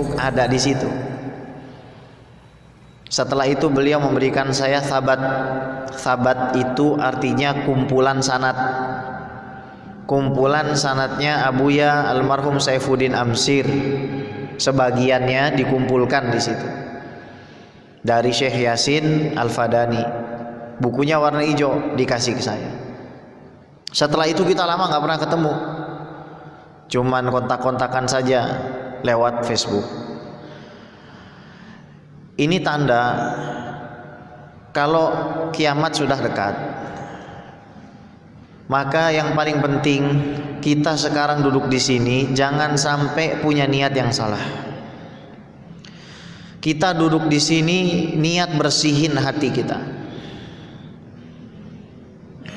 Facebook ada di situ. Setelah itu beliau memberikan saya Thabat. Thabat itu artinya kumpulan sanad. Kumpulan sanadnya Abuya almarhum Saifuddin Amsir. Sebagiannya dikumpulkan di situ. Dari Syekh Yasin Al-Fadani. Bukunya warna hijau dikasih ke saya. Setelah itu kita lama nggak pernah ketemu. Cuman kontak-kontakan saja lewat Facebook. Ini tanda kalau kiamat sudah dekat. Maka yang paling penting kita sekarang duduk di sini jangan sampai punya niat yang salah. Kita duduk di sini niat bersihin hati kita.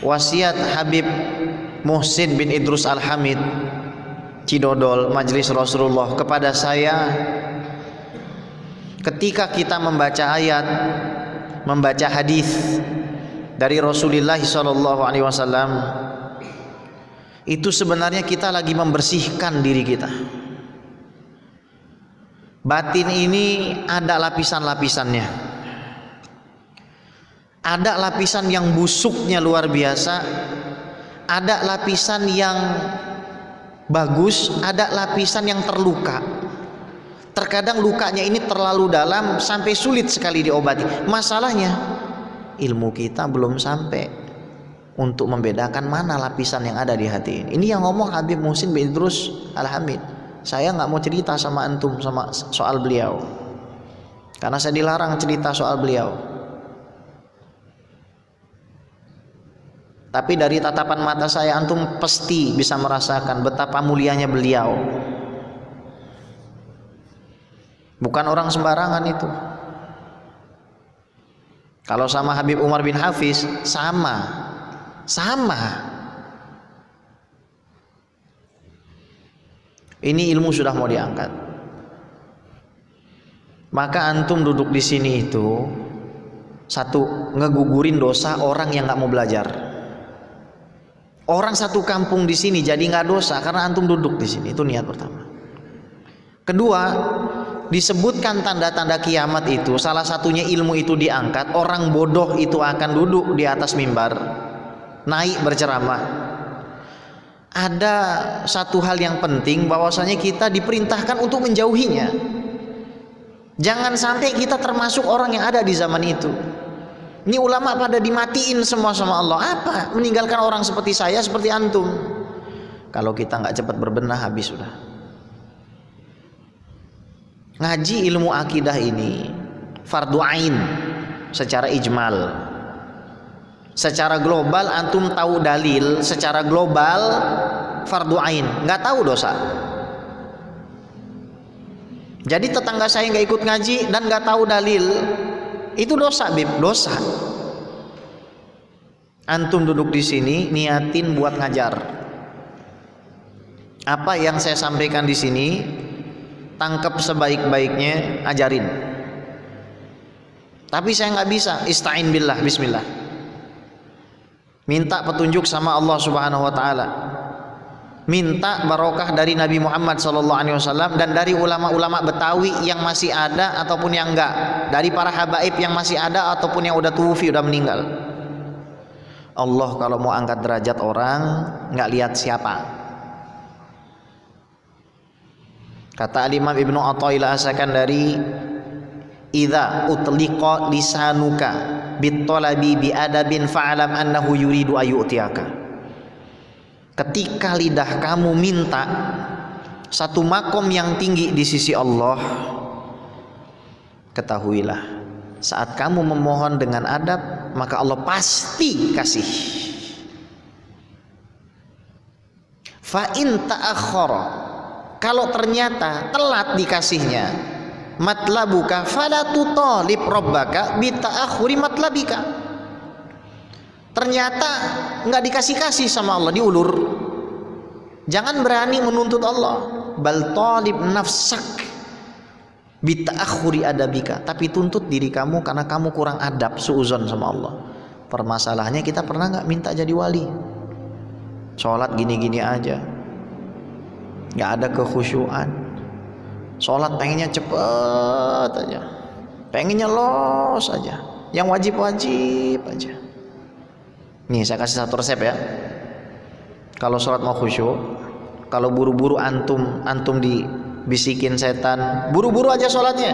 Wasiat Habib Muhsin bin Idrus Al-Hamid Cidodol Majelis Rasulullah kepada saya, ketika kita membaca ayat, membaca hadis dari Rasulullah SAW, itu sebenarnya kita lagi membersihkan diri kita. Batin ini ada lapisan-lapisannya. Ada lapisan yang busuknya luar biasa, ada lapisan yang bagus, ada lapisan yang terluka. Terkadang lukanya ini terlalu dalam sampai sulit sekali diobati. Masalahnya ilmu kita belum sampai untuk membedakan mana lapisan yang ada di hati ini. Ini yang ngomong Habib Muhsin bin Idrus Al-Hamid. Saya nggak mau cerita sama antum sama soal beliau, karena saya dilarang cerita soal beliau. Tapi dari tatapan mata saya antum pasti bisa merasakan betapa mulianya beliau. Bukan orang sembarangan itu. Kalau sama Habib Umar bin Hafiz sama. Ini ilmu sudah mau diangkat. Maka antum duduk di sini itu satu, ngegugurin dosa orang yang nggak mau belajar. Orang satu kampung di sini jadi nggak dosa karena antum duduk di sini. Itu niat pertama. Kedua, disebutkan tanda-tanda kiamat itu, salah satunya ilmu itu diangkat. Orang bodoh itu akan duduk di atas mimbar, naik berceramah. Ada satu hal yang penting, bahwasanya kita diperintahkan untuk menjauhinya. Jangan sampai kita termasuk orang yang ada di zaman itu. Ini ulama pada dimatiin semua sama Allah. Apa? Meninggalkan orang seperti saya, seperti antum. Kalau kita nggak cepat berbenah, habis sudah. Ngaji ilmu akidah ini fardu ain secara ijmal. Secara global antum tahu dalil, secara global fardu ain, nggak tahu dosa. Jadi tetangga saya nggak ikut ngaji dan nggak tahu dalil, itu dosa, bib, dosa. Antum duduk di sini niatin buat ngajar. Apa yang saya sampaikan di sini tangkap sebaik-baiknya, ajarin. Tapi saya nggak bisa, ista'in billah, bismillah. Minta petunjuk sama Allah Subhanahu wa taala. Minta barokah dari Nabi Muhammad SAW dan dari ulama-ulama Betawi yang masih ada ataupun yang enggak, dari para habaib yang masih ada ataupun yang udah tufi, udah meninggal. Allah kalau mau angkat derajat orang nggak lihat siapa. Kata Imam Ibnu Athaillah As-Sakandari, idza utliqa lisanuka bitolabi biadabin fa'alam annahu yuridu ayu'tiyaka. Ketika lidah kamu minta satu makom yang tinggi di sisi Allah, ketahuilah saat kamu memohon dengan adab, maka Allah pasti kasih. Fa in ta'akhkhara, kalau ternyata telat dikasihnya, matlabuka fala tutalib rabbaka bi ta'akhuri matlabika. Ternyata nggak dikasih-kasih sama Allah, diulur. Jangan berani menuntut Allah. Bal talib nafsak bi ta'akhuri adabika, tapi tuntut diri kamu karena kamu kurang adab, suuzon sama Allah. Permasalahannya kita pernah nggak minta jadi wali? Sholat gini-gini aja, nggak ada kekhusyuan. Sholat pengennya cepet aja, pengennya los aja, yang wajib-wajib aja. Nih saya kasih satu resep ya. Kalau sholat mau khusyuk, kalau buru-buru antum dibisikin setan, buru-buru aja sholatnya.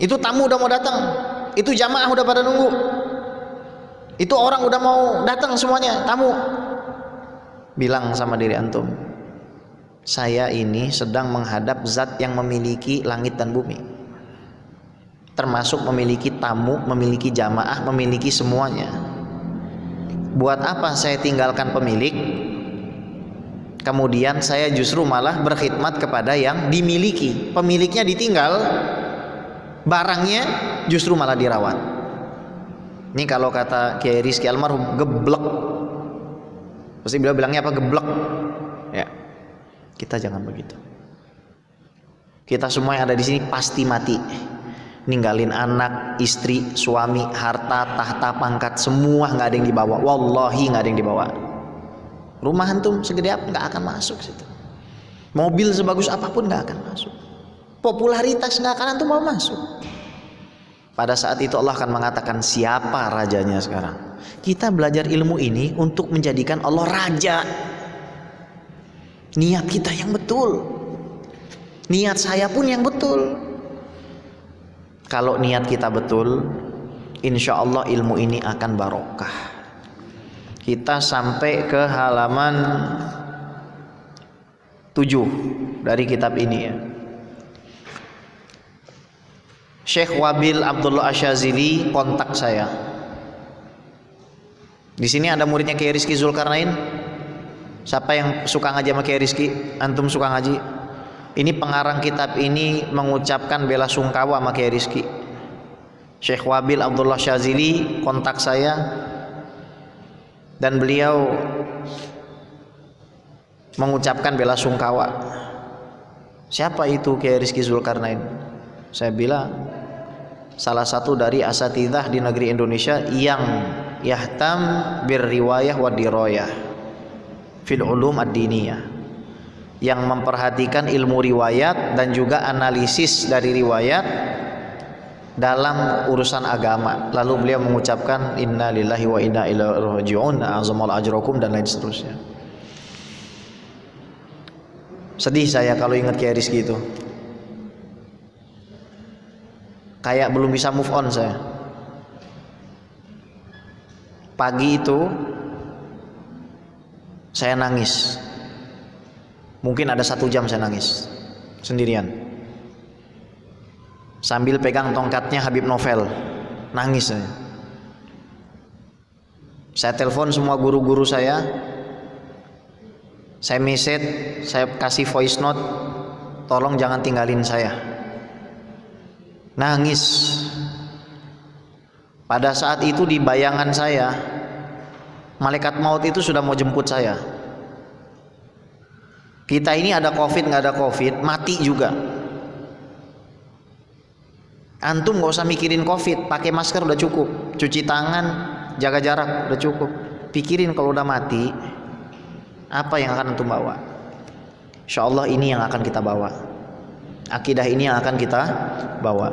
Itu tamu udah mau datang, itu jamaah udah pada nunggu, itu orang udah mau datang semuanya, tamu. Bilang sama diri antum, saya ini sedang menghadap zat yang memiliki langit dan bumi, termasuk memiliki tamu, memiliki jamaah, memiliki semuanya. Buat apa saya tinggalkan pemilik, kemudian saya justru malah berkhidmat kepada yang dimiliki. Pemiliknya ditinggal, barangnya justru malah dirawat. Ini kalau kata Kiai Rizky almarhum, geblek. Pasti beliau bilangnya apa? Geblek. Ya. Kita jangan begitu. Kita semua yang ada di sini pasti mati. Ninggalin anak, istri, suami, harta, tahta, pangkat, semua nggak ada yang dibawa. Wallahi nggak ada yang dibawa. Rumah antum segede apa nggak akan masuk situ. Mobil sebagus apapun nggak akan masuk. Popularitas nggak akan antum mau masuk. Pada saat itu Allah akan mengatakan siapa rajanya sekarang. Kita belajar ilmu ini untuk menjadikan Allah raja. Niat kita yang betul, niat saya pun yang betul. Kalau niat kita betul, insya Allah ilmu ini akan barokah. Kita sampai ke halaman 7 dari kitab ini ya. Syekh Wabil Abdullah Asyazili kontak saya. Di sini ada muridnya Kiai Rizky Zulkarnain. Siapa yang suka ngaji sama Kiai Rizky? Antum suka ngaji? Ini pengarang kitab ini mengucapkan bela sungkawa sama Kiai Rizky. Syekh Wabil Abdullah Syazili kontak saya, dan beliau mengucapkan bela sungkawa. Siapa itu Kiai Rizky Zulkarnain? Saya bilang salah satu dari asatidzah di negeri Indonesia yang yahtam birriwayah wa diroyah fil ulum ad-diniyah, yang memperhatikan ilmu riwayat dan juga analisis dari riwayat dalam urusan agama. Lalu beliau mengucapkan inna lillahi wa inna ilaihi raji'un, azamal ajrakum, dan lain seterusnya. Sedih saya kalau ingat Kiai Rizky itu. Kayak belum bisa move on saya. Pagi itu saya nangis. Mungkin ada 1 jam saya nangis sendirian sambil pegang tongkatnya Habib Novel, nangis saya telepon semua guru-guru saya message, saya kasih voice note, tolong jangan tinggalin saya. Nangis. Pada saat itu di bayangan saya malaikat maut itu sudah mau jemput saya. Kita ini ada covid nggak ada covid, mati juga. Antum nggak usah mikirin covid, pakai masker udah cukup, cuci tangan, jaga jarak udah cukup. Pikirin kalau udah mati, apa yang akan antum bawa? Insya Allah ini yang akan kita bawa. Akidah ini yang akan kita bawa.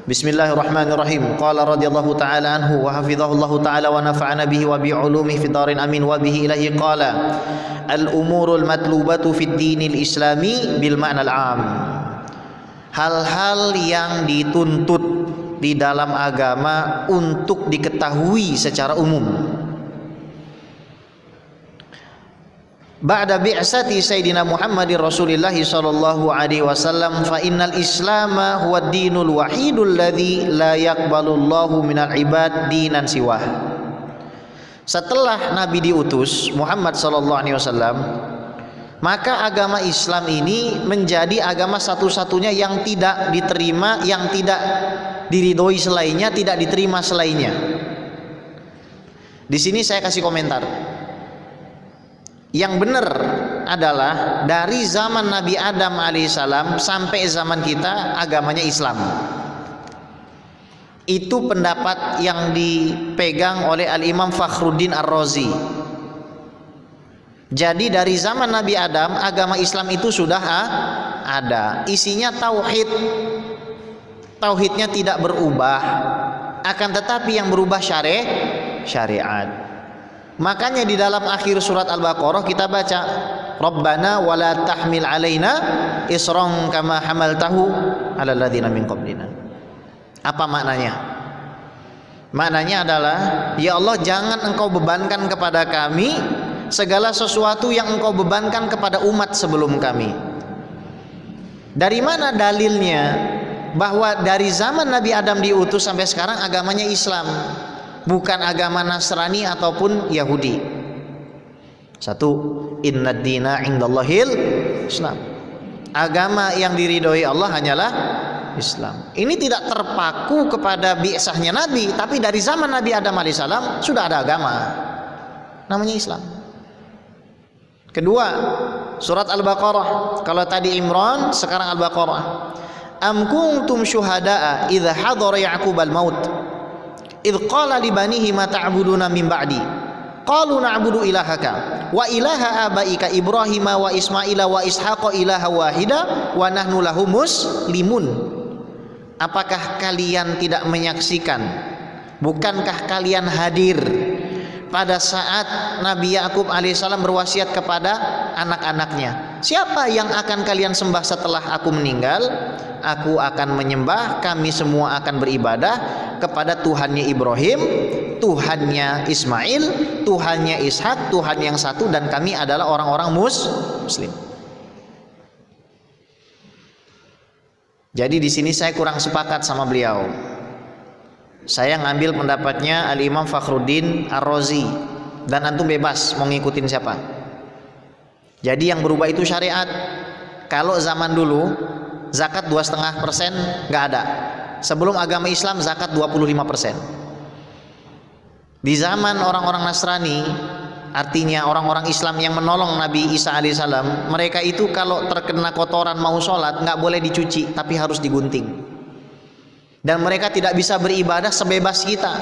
Bismillahirrahmanirrahim. Qala radhiyallahu ta'ala anhu wa hafizahullahu ta'ala wa nafa'ana bihi wa bi ulumihi fid darin amin wa bihi ilahi qala al umurul matlubatu fid dinil islami bil ma'nal 'am. Hal-hal yang dituntut di dalam agama untuk diketahui secara umum. Ba'da bi'sati Sayyidina Muhammadin Rasulillah sallallahu alaihi wasallam fa innal islama huwa ad-dinul wahidul ladzi la yaqbalullahu minal ibad dinan siwah. Setelah Nabi diutus Muhammad sallallahu alaihi wasallam, maka agama Islam ini menjadi agama satu-satunya yang tidak diterima, yang tidak diridhoi selainnya, tidak diterima selainnya. Di sini saya kasih komentar. Yang benar adalah dari zaman Nabi Adam alaihissalam sampai zaman kita agamanya Islam. Itu pendapat yang dipegang oleh Al-Imam Fakhruddin Ar-Razi. Jadi dari zaman Nabi Adam agama Islam itu sudah ada, isinya tauhid. Tauhidnya tidak berubah, akan tetapi yang berubah syariat. Makanya di dalam akhir surat Al-Baqarah kita baca, Rabbana wala tahmil alaina isran kama hamaltahu alal ladzina min qablina. Apa maknanya? Maknanya adalah, ya Allah, jangan engkau bebankan kepada kami segala sesuatu yang engkau bebankan kepada umat sebelum kami. Dari mana dalilnya bahwa dari zaman Nabi Adam diutus sampai sekarang agamanya Islam, bukan agama Nasrani ataupun Yahudi? Satu, innad dina indallahil Islam. Agama yang diridhoi Allah hanyalah Islam. Ini tidak terpaku kepada bi'sahnya Nabi, tapi dari zaman Nabi Adam alaihissalam sudah ada agama namanya Islam. Kedua, surat Al-Baqarah. Kalau tadi Imran, sekarang Al-Baqarah. Am kuntum syuhada'a idza hadara Ya'qub al-maut idz qala li banihi ma ta'buduna min ba'di qalu na'budu ilahaka wa ilaha abaika Ibrahim wa Ismaila wa Ishaqa ilaha wahida wa nahnu lahu muslimun. Apakah kalian tidak menyaksikan, bukankah kalian hadir pada saat Nabi Ya'qub alaihissalam berwasiat kepada anak-anaknya, siapa yang akan kalian sembah setelah aku meninggal? Aku akan menyembah, kami semua akan beribadah kepada Tuhannya Ibrahim, Tuhannya Ismail, Tuhannya Ishak, Tuhan yang satu, dan kami adalah orang-orang muslim. Jadi di sini saya kurang sepakat sama beliau. Saya ngambil pendapatnya Al-Imam Fakhruddin Ar-Razi, dan antum bebas mau ngikutin siapa. Jadi yang berubah itu syariat. Kalau zaman dulu zakat 2,5% nggak ada. Sebelum agama Islam zakat 25%. Di zaman orang-orang Nasrani, artinya orang-orang Islam yang menolong Nabi Isa alaihissalam, mereka itu kalau terkena kotoran mau sholat nggak boleh dicuci, tapi harus digunting. Dan mereka tidak bisa beribadah sebebas kita.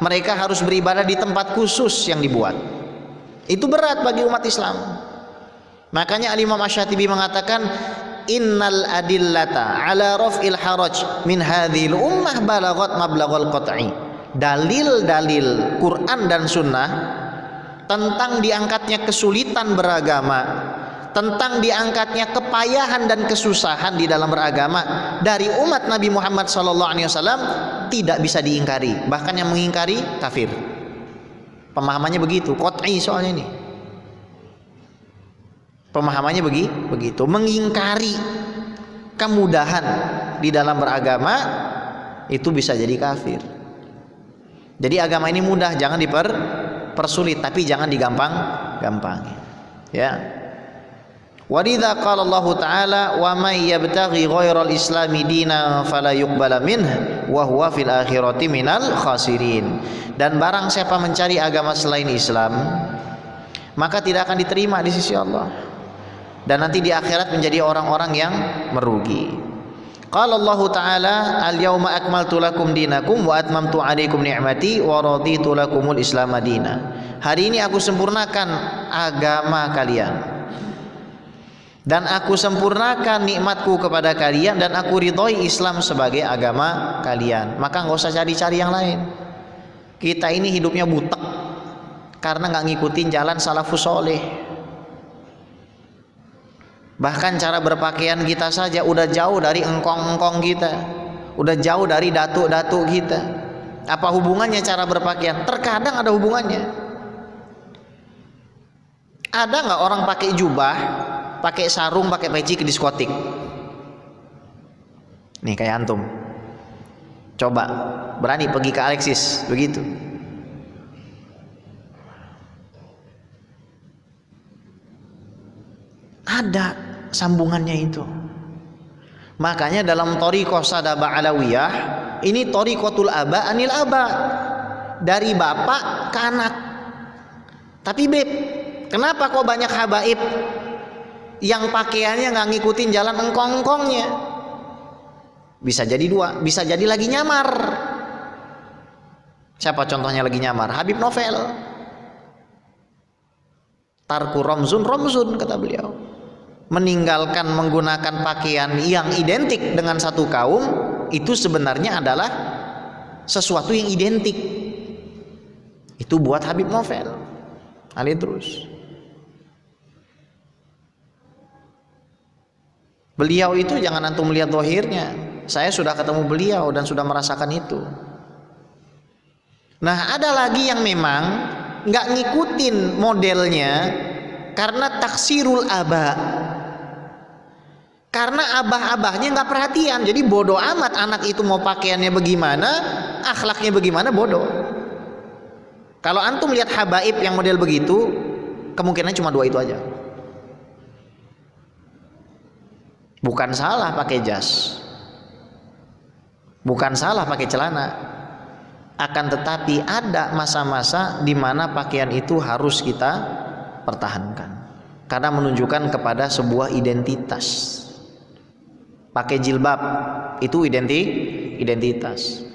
Mereka harus beribadah di tempat khusus yang dibuat. Itu berat bagi umat Islam. Makanya Al-Imam Asy-Syatibi mengatakan, innal adillata ala raf'il haraj min hadhil ummah balaghat mablaghal qat'i. Dalil-dalil Quran dan Sunnah tentang diangkatnya kesulitan beragama, tentang diangkatnya kepayahan dan kesusahan di dalam beragama dari umat Nabi Muhammad SAW tidak bisa diingkari. Bahkan yang mengingkari kafir. Pemahamannya begitu, qat'i soalnya ini. Pemahamannya begitu, mengingkari kemudahan di dalam beragama itu bisa jadi kafir. Jadi agama ini mudah, jangan dipersulit, tapi jangan digampang-gampangi. Ya. Walidza qala Allah Ta'ala wa may yabtaghi ghairal islami dinan fala yuqbala minhu wa huwa fil akhirati minal khasirin. Dan barang siapa mencari agama selain Islam, maka tidak akan diterima di sisi Allah, dan nanti di akhirat menjadi orang-orang yang merugi. Qala Allah Ta'ala al-yawma akmaltu lakum dinakum wa atmamtu 'alaikum ni'mati wa raditu lakumul islam madina. Hari ini aku sempurnakan agama kalian dan aku sempurnakan nikmatku kepada kalian, dan aku ridhoi Islam sebagai agama kalian. Maka nggak usah cari-cari yang lain. Kita ini hidupnya butek karena nggak ngikutin jalan salafus soleh. Bahkan cara berpakaian kita saja udah jauh dari engkong-engkong kita, udah jauh dari datuk-datuk kita. Apa hubungannya cara berpakaian? Terkadang ada hubungannya. Ada nggak orang pakai jubah, pakai sarung, pakai peci ke diskotik? Nih kayak antum. Coba berani pergi ke Alexis begitu. Ada sambungannya itu. Makanya dalam thariqah sadaba alawiyah ini thariqatul aba anil aba, dari bapak ke anak. Tapi beb, kenapa kok banyak habaib yang pakaiannya nggak ngikutin jalan engkong-engkongnya? Bisa jadi dua, bisa jadi lagi nyamar. Siapa contohnya lagi nyamar? Habib Novel. Tarku romzun romzun kata beliau. meninggalkan menggunakan pakaian yang identik dengan satu kaum, itu sebenarnya adalah sesuatu yang identik. Itu buat Habib Novel. Ali terus. Beliau itu jangan antum melihat zahirnya. Saya sudah ketemu beliau dan sudah merasakan itu. Nah, ada lagi yang memang nggak ngikutin modelnya karena taksirul aba. Karena abah-abahnya nggak perhatian, jadi bodoh amat anak itu mau pakaiannya bagaimana, akhlaknya bagaimana, bodoh. Kalau antum lihat habaib yang model begitu, kemungkinan cuma dua itu aja. Bukan salah pakai jas, bukan salah pakai celana, akan tetapi ada masa-masa di mana pakaian itu harus kita pertahankan karena menunjukkan kepada sebuah identitas. Pakai jilbab itu identitas.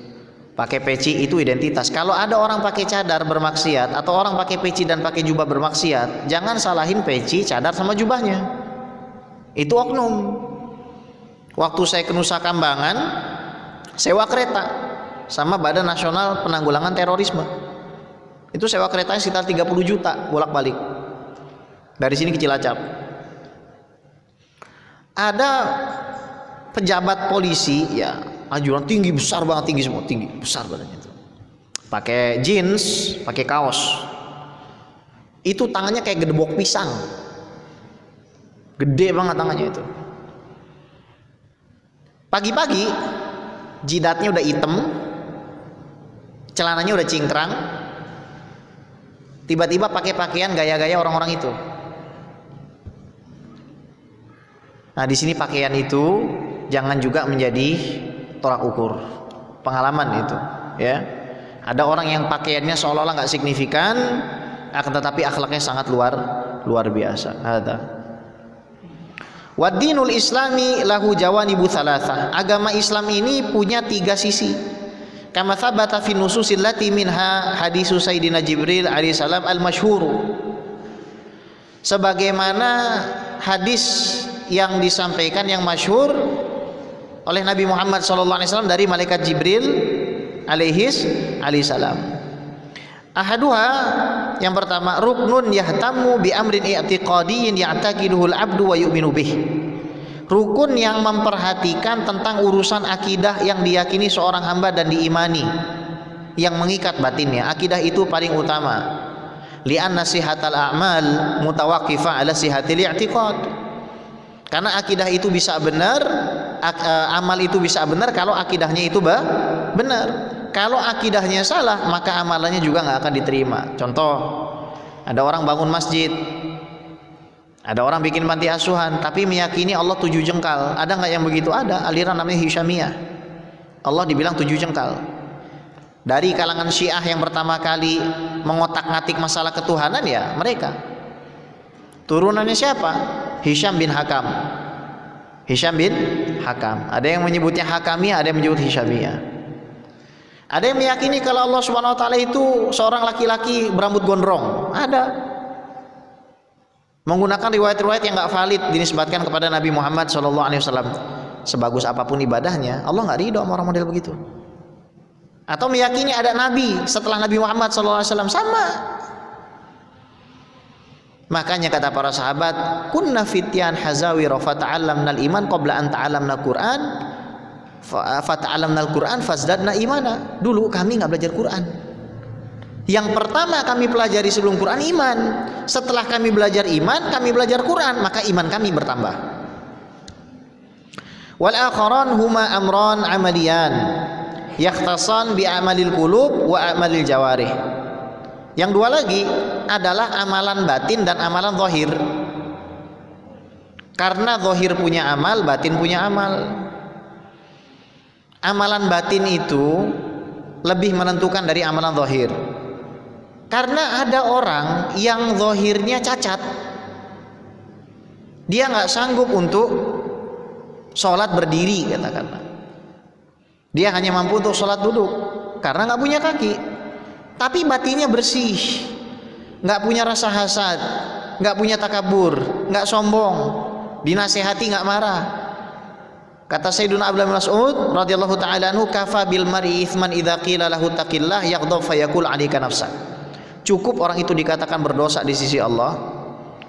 Pakai peci itu identitas. Kalau ada orang pakai cadar bermaksiat atau orang pakai peci dan pakai jubah bermaksiat, jangan salahin peci, cadar sama jubahnya. Itu oknum. Waktu saya ke Nusa Kambangan, sewa kereta sama Badan Nasional Penanggulangan Terorisme. Itu sewa keretanya sekitar 30 juta bolak-balik. Dari sini ke Cilacap. Ada pejabat polisi, ya ajuran tinggi, besar banget, tinggi semua, tinggi besar badannya itu, pakai jeans, pakai kaos, itu tangannya kayak gedebok pisang, gede banget tangannya itu. Pagi-pagi jidatnya udah hitam, celananya udah cingkrang, tiba-tiba pakai pakaian gaya-gaya orang-orang itu. Nah, di sini pakaian itu jangan juga menjadi tolak ukur. Pengalaman itu, ya. Ada orang yang pakaiannya seolah-olah nggak signifikan, akan tetapi akhlaknya sangat luar biasa. Ada. Waddinul Islami lahu jawanibu thalatha. Agama Islam ini punya 3 sisi. Kama thabata fi nususil lati minha hadisu Sayyidina Jibril alaihi salam al-masyhur. Sebagaimana hadis yang disampaikan yang masyhur oleh Nabi Muhammad SAW dari malaikat Jibril alaihi salam. Ahaduha, yang pertama, ruknun yahtamu bi amrin i'tiqadiyyin ya'taqiduhul abdu wa yu'minu bih. Rukun yang memperhatikan tentang urusan akidah yang diyakini seorang hamba dan diimani, yang mengikat batinnya. Akidah itu paling utama. Li'anna sihatal a'mal mutawaqqifah 'ala sihatil i'tiqad. Karena akidah itu bisa benar, amal itu bisa benar kalau akidahnya itu benar. Kalau akidahnya salah, maka amalannya juga nggak akan diterima. Contoh, ada orang bangun masjid, ada orang bikin panti asuhan, tapi meyakini Allah 7 jengkal. Ada nggak yang begitu? Ada. Aliran namanya Hisyamiyah. Allah dibilang 7 jengkal. Dari kalangan Syiah yang pertama kali mengotak-ngatik masalah ketuhanan, ya mereka. Turunannya siapa? Hisham bin Hakam. Hisham bin Hakam. Ada yang menyebutnya Hakamiyah, ada yang menyebut Hisyamiyah. Ada yang meyakini kalau Allah Subhanahu wa taala itu seorang laki-laki berambut gondrong. Ada. Menggunakan riwayat-riwayat yang enggak valid dinisbatkan kepada Nabi Muhammad SAW. Sebagus apapun ibadahnya, Allah enggak ridho sama orang model begitu. Atau meyakini ada nabi setelah Nabi Muhammad SAW, sama. Makanya kata para sahabat, kunna fityan hazawir fata'allamna al-iman qabla an ta'allamna al-Qur'an fata'allamna al-Qur'an fazdadna imana. Dulu kami nggak belajar Quran. Yang pertama kami pelajari sebelum Quran iman. Setelah kami belajar iman, kami belajar Quran, maka iman kami bertambah. Wal akharan huma amran amaliyan yakhtasan bi amalil qulub wa amalil jawarih. Yang dua lagi adalah amalan batin dan amalan zahir. Karena zahir punya amal, batin punya amal. Amalan batin itu lebih menentukan dari amalan zahir. Karena ada orang yang zahirnya cacat, dia nggak sanggup untuk sholat berdiri, katakanlah. Dia hanya mampu untuk sholat duduk karena nggak punya kaki. Tapi batinnya bersih, nggak punya rasa hasad, nggak punya takabur, nggak sombong, dinasehati nggak marah. Kata Sayyiduna Abdullah bin Mas'ud radhiyallahu taala anhu, kafa bil mar'i itsman idza qila lahu taqillah yaghdab fayaqul 'alaika nafsak. Cukup orang itu dikatakan berdosa di sisi Allah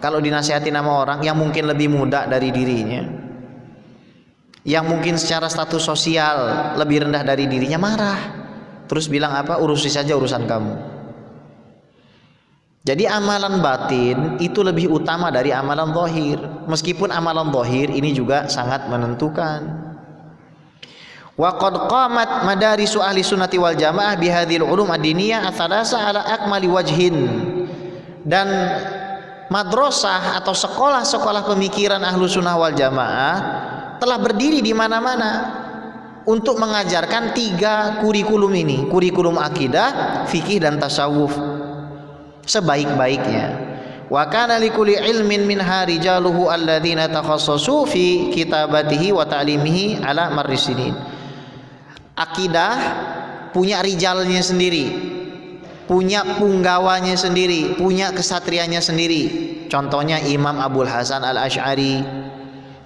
kalau dinasihati nama orang yang mungkin lebih muda dari dirinya, yang mungkin secara status sosial lebih rendah dari dirinya, marah terus bilang apa, urusi saja urusan kamu. Jadi amalan batin itu lebih utama dari amalan zahir, meskipun amalan zahir ini juga sangat menentukan. Wa qad qamat madarisu ahli sunnati wal jamaah bihadhil ulum ad-diniyah ats-tsalasa ala akmali wajhin. Dan madrasah atau sekolah-sekolah pemikiran ahlu sunnah wal jamaah telah berdiri di mana-mana untuk mengajarkan 3 kurikulum ini, kurikulum akidah, fikih dan tasawuf sebaik-baiknya. Wa kana likulli ilmin minha rijaluhu alladzina takhassasu fi kitabatihi wa ta'limihi ala marrisinin. Akidah punya rijalnya sendiri, punya punggawanya sendiri, punya kesatrianya sendiri. Contohnya Imam Abul Hasan Al-Asy'ari,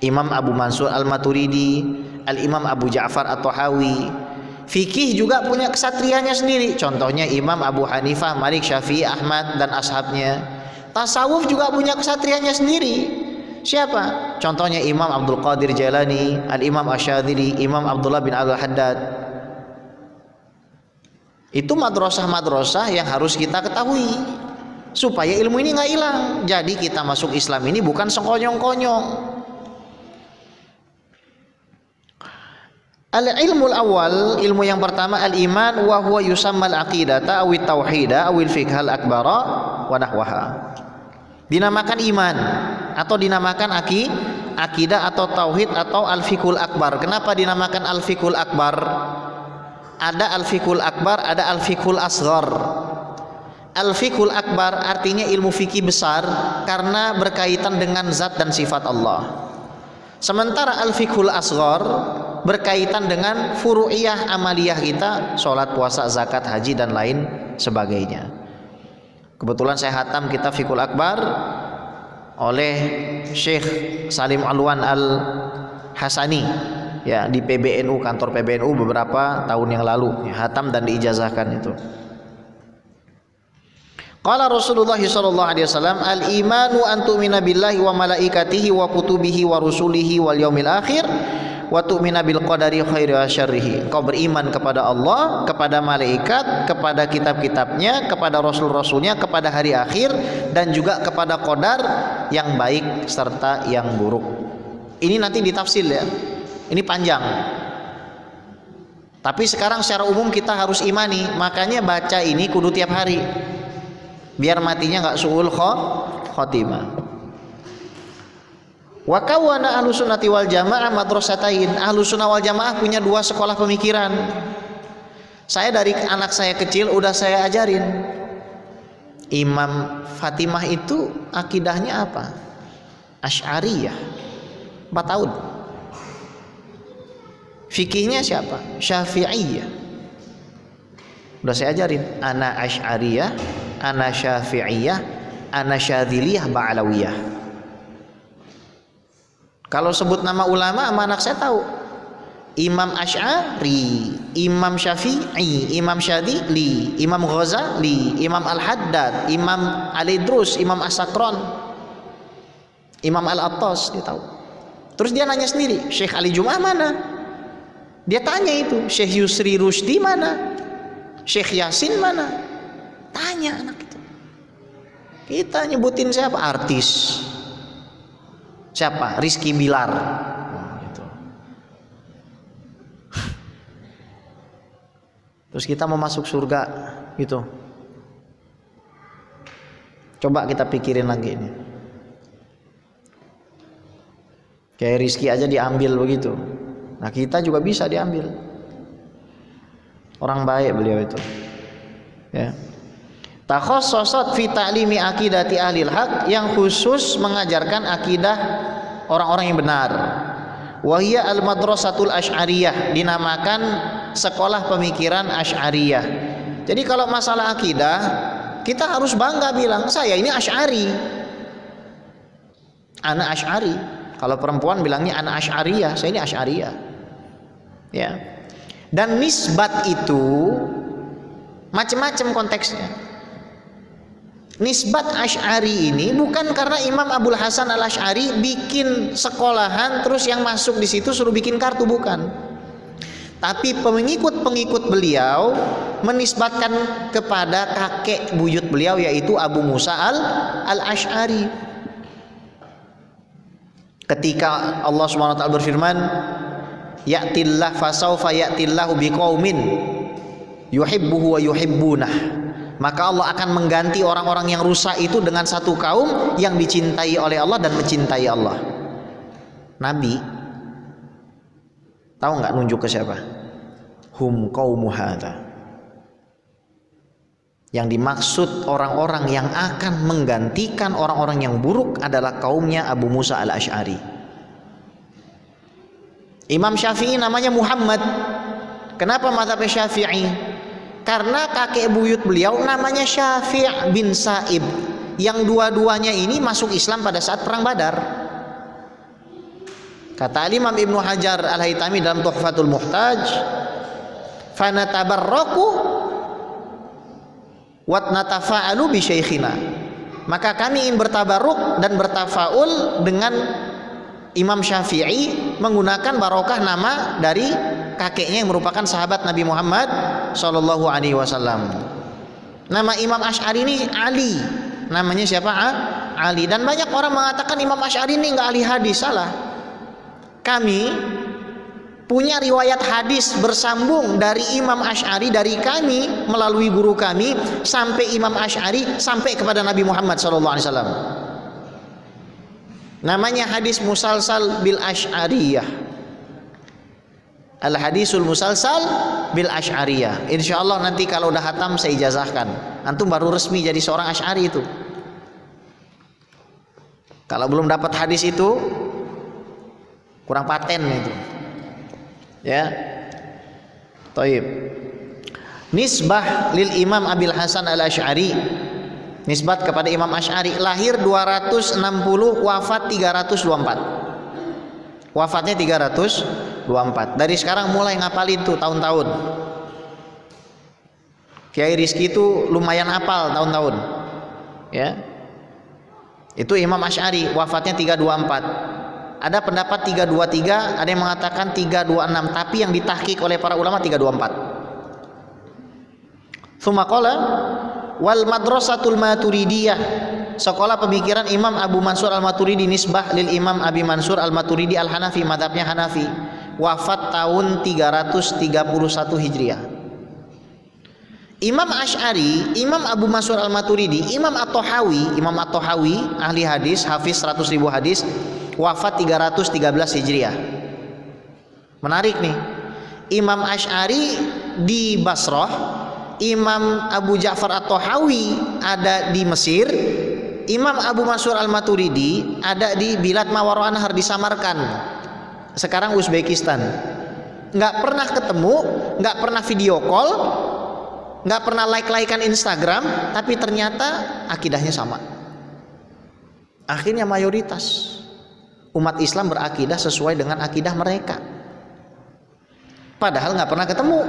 Imam Abu Mansur Al-Maturidi, Al-Imam Abu Ja'far At-Tahawi. Fikih juga punya kesatrianya sendiri. Contohnya Imam Abu Hanifah, Malik, Syafi'i, Ahmad dan ashabnya. Tasawuf juga punya kesatrianya sendiri. Siapa? Contohnya Imam Abdul Qadir Jailani, Al-Imam Asyadzili, Imam Abdullah bin Al-Haddad. Itu madrasah-madrasah yang harus kita ketahui supaya ilmu ini nggak hilang. Jadi kita masuk Islam ini bukan sekonyong-konyong. Al-ilmul awal, ilmu yang pertama al-iman wa huwa yusamma al-aqidata aw at-tauhida aw al-fiqh al-akbara wa nahwaha. Dinamakan iman atau dinamakan akidah atau tauhid atau al-fiqhul akbar. Kenapa dinamakan al-fiqhul akbar? Ada al-fiqhul akbar, ada al-fiqhul asghar. Al-fiqhul akbar artinya ilmu fikih besar karena berkaitan dengan zat dan sifat Allah. Sementara al-fiqhul asghar berkaitan dengan furu'iyah amaliyah kita, sholat, puasa, zakat, haji dan lain sebagainya. Kebetulan saya hatam kitab Fiqhul Akbar oleh Syekh Salim Alwan Al-Hasani ya di PBNU, kantor PBNU beberapa tahun yang lalu ya, hatam dan diijazahkan itu. Qala Rasulullah sallallahu alaihi wasallam, al-imanu an tu'mina billahi wa malaikatihi wa kutubihi wa rusulihi wal yaumil akhir wa tu'mina bil qadari khairi wa syarrihi. Kau beriman kepada Allah, kepada malaikat, kepada kitab-kitabnya, kepada rasul-rasulnya, kepada hari akhir dan juga kepada qadar yang baik serta yang buruk. Ini nanti ditafsir ya. Ini panjang. Tapi sekarang secara umum kita harus imani, makanya baca ini kudu tiap hari. Biar matinya enggak suul khotimah. Wa kawana ahlus sunnati wal jamaah madrasatain. Ahlus sunnah wal jamaah punya 2 sekolah pemikiran. Saya dari anak saya kecil udah saya ajarin. Imam Fatimah itu akidahnya apa? Asy'ariyah. 4 tahun. Fikihnya siapa? Syafi'iyah. Udah saya ajarin. Ana Asy'ariyah, ana Syafi'iyah, ana Syadziliyah, Ba'alawiyah. Kalau sebut nama ulama sama anak saya tahu. Imam Asy'ari, Imam Syafi'i, Imam Syadzili, Imam Ghazali, Imam Al-Haddad, Imam Al-Idrus, Imam As-Sakran, Imam Al-Attas, dia tahu. Terus dia nanya sendiri, Syekh Ali Jum'ah mana? Dia tanya itu, Syekh Yusri Rushdi mana? Syekh Yasin mana? Tanya anak itu. Kita nyebutin siapa? Artis. Siapa? Rizky Bilar. Gitu. Terus kita mau masuk surga gitu. Coba kita pikirin lagi ini. Kayak Rizky aja diambil begitu. Nah kita juga bisa diambil. Orang baik beliau itu. Ya. Takhassasat fi ta'limi aqidati ahlil haq, yang khusus mengajarkan akidah orang-orang yang benar. Wa hiya al-madrasatul asy'ariyah, dinamakan sekolah pemikiran Asy'ariyah. Jadi kalau masalah akidah kita harus bangga bilang saya ini Asy'ari. Ana Asy'ari. Kalau perempuan bilangnya ana asy'ariyah, saya ini asy'ariyah. Ya. Dan nisbat itu macam-macam konteksnya. Nisbat Asy'ari ini bukan karena Imam Abul Hasan Al Asy'ari bikin sekolahan terus yang masuk di situ suruh bikin kartu, bukan. Tapi pengikut-pengikut beliau menisbatkan kepada kakek buyut beliau yaitu Abu Musa Al Asy'ari. Ketika Allah Subhanahu wa taala berfirman, ya'tillah fasaufa ya'tillahu biqaumin yuhibbuhu wa yuhibbunah. Maka Allah akan mengganti orang-orang yang rusak itu dengan satu kaum yang dicintai oleh Allah dan mencintai Allah. Nabi tahu nggak nunjuk ke siapa? Hum qaumu hadza. Yang dimaksud orang-orang yang akan menggantikan orang-orang yang buruk adalah kaumnya Abu Musa Al-Asy'ari. Imam Syafi'i namanya Muhammad. Kenapa mazhab Syafi'i? Karena kakek buyut beliau namanya Syafi' bin Sa'ib, yang dua-duanya ini masuk Islam pada saat perang Badar. Kata Imam Ibnu Hajar Al-Haytami dalam Tuhfatul Muhtaj, fanatabarraku wat natafa'alu bi syaikhina. Maka kami ingin bertabaruk dan bertafaul dengan Imam Syafi'i menggunakan barokah nama dari kakeknya yang merupakan sahabat Nabi Muhammad Shallallahu Alaihi Wasallam. Nama Imam Asy'ari ini Ali. Namanya siapa? Ali. Dan banyak orang mengatakan Imam Asy'ari ini nggak ahli hadis. Salah. Kami punya riwayat hadis bersambung dari Imam Asy'ari, dari kami melalui guru kami sampai Imam Asy'ari sampai kepada Nabi Muhammad Shallallahu Alaihi Wasallam. Namanya hadis musalsal bil asy'ariyah. Al hadisul musalsal bil asy'ariyah. Insyaallah nanti kalau udah hatam saya ijazahkan. Antum baru resmi jadi seorang Asy'ari itu. Kalau belum dapat hadis itu kurang paten itu. Ya. Thayyib. Nisbah lil Imam Abil Hasan Al Asy'ari. Nisbat kepada Imam Asy'ari, lahir 260, wafat 324. Wafatnya 324. Dari sekarang mulai ngapalin tuh tahun-tahun. Kiai Rizki itu lumayan hafal tahun-tahun. Ya. Itu Imam Asy'ari, wafatnya 324. Ada pendapat 323, ada yang mengatakan 326, tapi yang ditahqiq oleh para ulama 324. Tsumma qala wal madrasatul maturidiyah, sekolah pemikiran Imam Abu Mansur Al-Maturidi, nisbah lil Imam Abi Mansur Al-Maturidi Al-Hanafi, madhabnya Hanafi, wafat tahun 331 Hijriah. Imam Asy'ari, Imam Abu Mansur Al-Maturidi, Imam At-Tahawi ahli hadis, hafiz 100.000 hadis, wafat 313 Hijriah. Menarik nih, Imam Asy'ari di Basrah, Imam Abu Ja'far At-Tahawi ada di Mesir, Imam Abu Mansur Al-Maturidi ada di Bilad Mawaro Anhar di Samarkand, sekarang Uzbekistan. Nggak pernah ketemu, nggak pernah video call, nggak pernah like-likean Instagram, tapi ternyata akidahnya sama. Akhirnya mayoritas umat Islam berakidah sesuai dengan akidah mereka, padahal nggak pernah ketemu.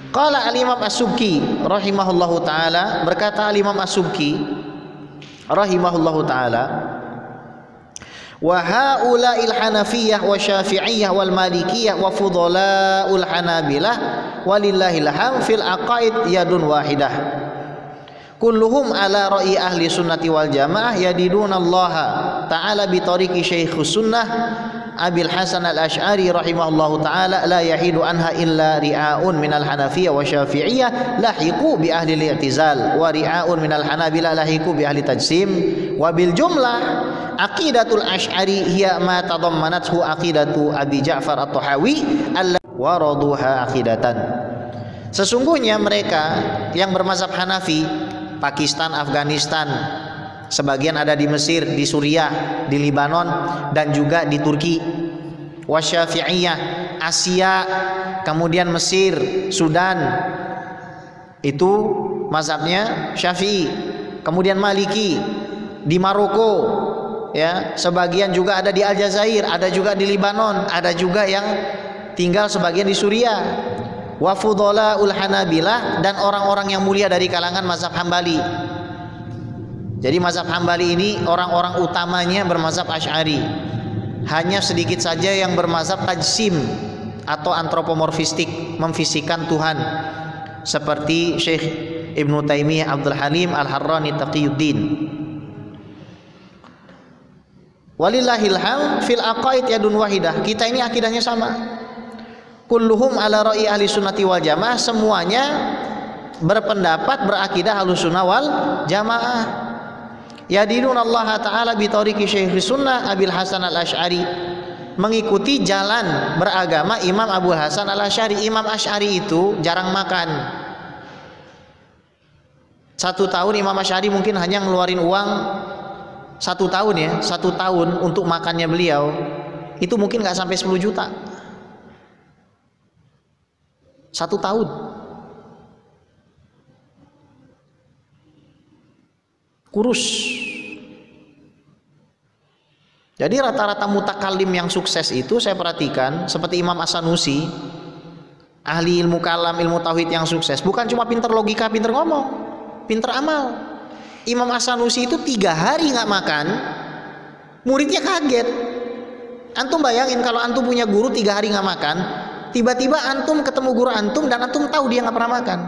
Qala al-Imam As-Subki rahimahullahu taala, berkata al-Imam As-Subki rahimahullahu taala, wa haula'il Hanafiyah wa Syafi'iyah wal Malikiyah wa fudhala'ul Hanabilah walillahil hamd fil aqaid yadun wahidah, kulluhum ala ra'i ahli sunnati wal jamaah yadidunallaha ta'ala bi tariqi syaikhus sunnah Abil Hasan Al-Asy'ari rahimahullahu ta'ala, la yahidu anha illa ri'aun minal Hanafiyah wa Syafi'iyah lahiqu bi ahli al-i'tizal, wa ri'aun minal Hanabilah lahiqu bi ahli tajsim, wa bil jumlah aqidatul Asy'ari hiya ma tadammanathu aqidatu Abi Ja'far At-Tahawi allati waraduha aqidatan. Sesungguhnya mereka yang bermazhab Hanafi, Pakistan, Afghanistan, sebagian ada di Mesir, di Suriah, di Libanon, dan juga di Turki. Wasyafi'iyah, Asia, kemudian Mesir, Sudan, itu mazhabnya Syafi'i. Kemudian Maliki di Maroko, ya, sebagian juga ada di Aljazair, ada juga di Libanon, ada juga yang tinggal sebagian di Suriah. Wa fudhalaul Hanabilah, dan orang-orang yang mulia dari kalangan mazhab Hambali. Jadi mazhab Hambali ini orang-orang utamanya bermazhab Asy'ari. Hanya sedikit saja yang bermazhab tajsim atau antropomorfistik, memfisikan Tuhan, seperti Syekh Ibnu Taimiyah Abdul Halim Al-Harrani Taqiyuddin. Walillahil hamd fil aqaid yadun wahidah. Kita ini akidahnya sama. Kulluhum ala ra'i ahli sunnati wal jamaah, semuanya berpendapat berakidah ahlu sunnah wal jamaah. Yadinun Allah Ta'ala bitariqi Syekh Sunnah Abil Hasan Al-Asy'ari, mengikuti jalan beragama Imam Abu Hasan Al-Asy'ari. Imam Asy'ari itu jarang makan. 1 tahun Imam Asy'ari mungkin hanya ngeluarin uang 1 tahun ya, 1 tahun untuk makannya beliau itu mungkin nggak sampai 10 juta. 1 tahun. Kurus. Jadi rata-rata mutakallim yang sukses itu saya perhatikan seperti Imam As-Sanusi, ahli ilmu kalam, ilmu tauhid yang sukses, bukan cuma pinter logika, pinter ngomong, pinter amal. Imam As-Sanusi itu 3 hari nggak makan, muridnya kaget. Antum bayangin kalau antum punya guru 3 hari nggak makan, tiba-tiba antum ketemu guru antum dan antum tahu dia nggak pernah makan.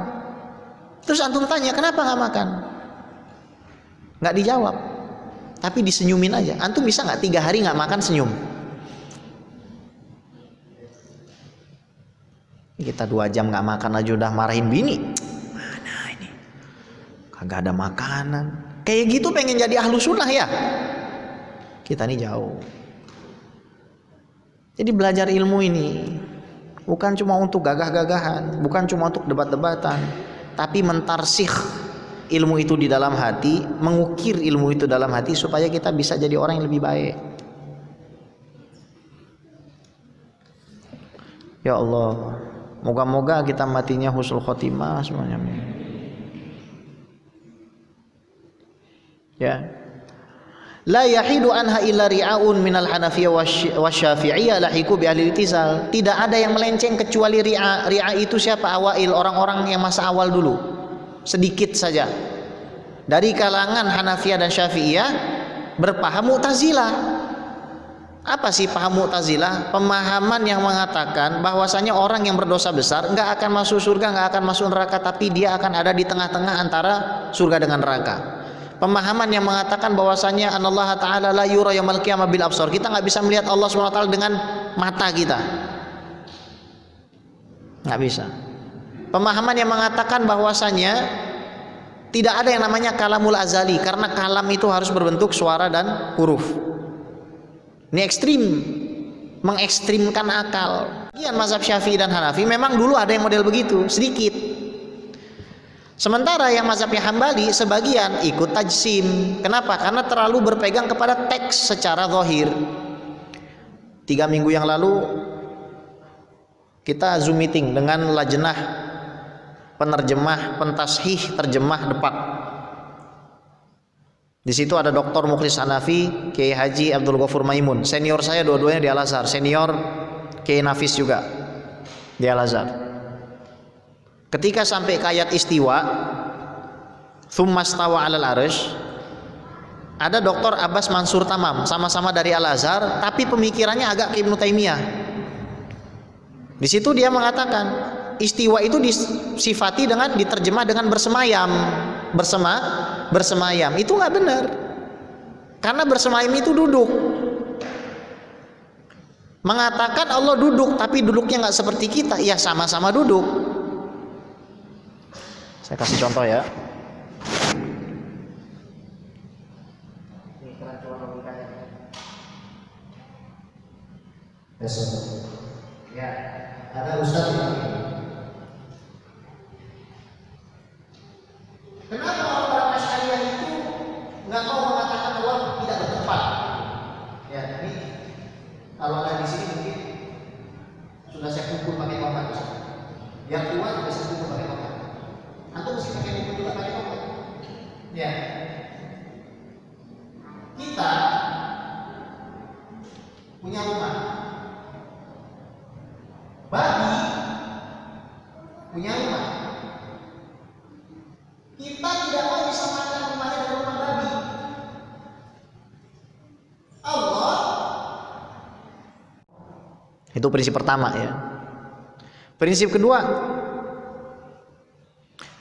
Terus antum tanya kenapa nggak makan? Nggak dijawab, tapi disenyumin aja. Antum bisa nggak 3 hari nggak makan senyum? Kita 2 jam nggak makan aja udah marahin bini. Mana ini? Kagak ada makanan. Kayak gitu pengen jadi ahlu sunnah ya? Kita nih jauh. Jadi belajar ilmu ini bukan cuma untuk gagah-gagahan, bukan cuma untuk debat-debatan, tapi mentarsikh ilmu itu di dalam hati, mengukir ilmu itu dalam hati supaya kita bisa jadi orang yang lebih baik. Ya Allah, moga-moga kita matinya husnul khotimah semuanya. Ya. La yahidu anha illa ri'aun minal Hanafiyah wasyafi'iyah lahiku bi ahli itizal. Tidak ada yang melenceng kecuali ri'a. Ri'a itu siapa? Awail, orang-orang yang masa awal dulu. Sedikit saja dari kalangan Hanafiyah dan Syafi'iyah berpaham Mu'tazilah. Apa sih paham Mu'tazilah? Pemahaman yang mengatakan bahwasanya orang yang berdosa besar nggak akan masuk surga, nggak akan masuk neraka, tapi dia akan ada di tengah-tengah antara surga dengan neraka. Pemahaman yang mengatakan bahwasanya anallaha ta'ala la yura yaumil qiyamah bil absar, kita nggak bisa melihat Allah SWT dengan mata kita, nggak bisa. Pemahaman yang mengatakan bahwasanya tidak ada yang namanya kalamul azali, karena kalam itu harus berbentuk suara dan huruf. Ini ekstrim, mengekstrimkan akal. Bagian mazhab Syafi'i dan Hanafi memang dulu ada yang model begitu, sedikit. Sementara yang mazhabnya Hambali sebagian ikut tajsim. Kenapa? Karena terlalu berpegang kepada teks secara zahir. 3 minggu yang lalu kita Zoom meeting dengan lajnah penerjemah, pentashih, terjemah depak. Di situ ada Dr. Mukhlis Hanafi, Kiai Haji Abdul Ghafur Maimun. Senior saya dua-duanya di Al-Azhar. Senior Kiai Nafis juga di Al-Azhar. Ketika sampai ke ayat istiwa, tsumma stawa 'alal arsy, ada Dr. Abbas Mansur Tamam, sama-sama dari Al-Azhar, tapi pemikirannya agak ke Ibnu Taimiyah. Di situ dia mengatakan istiwa itu disifati dengan diterjemah dengan bersemayam, bersemayam. Itu nggak benar, karena bersemayam itu duduk. Mengatakan Allah duduk, tapi duduknya nggak seperti kita, ya sama-sama duduk. Saya kasih contoh ya. Ya, ada ustaz ini. Kenapa orang Asy'ariyah itu nggak mau mengatakan Allah tidak bertempat? Ya, ini kalau ada di sini mungkin sudah saya pukul pakai kotak. Yang kuat bisa pukul pakai kotak. Antum mesti pakai pukul juga pakai kotak. Ya. Kita punya rumah. Kita tidak mau disamakan rumahnya dengan rumah babi. Allah. Itu prinsip pertama ya. Prinsip kedua,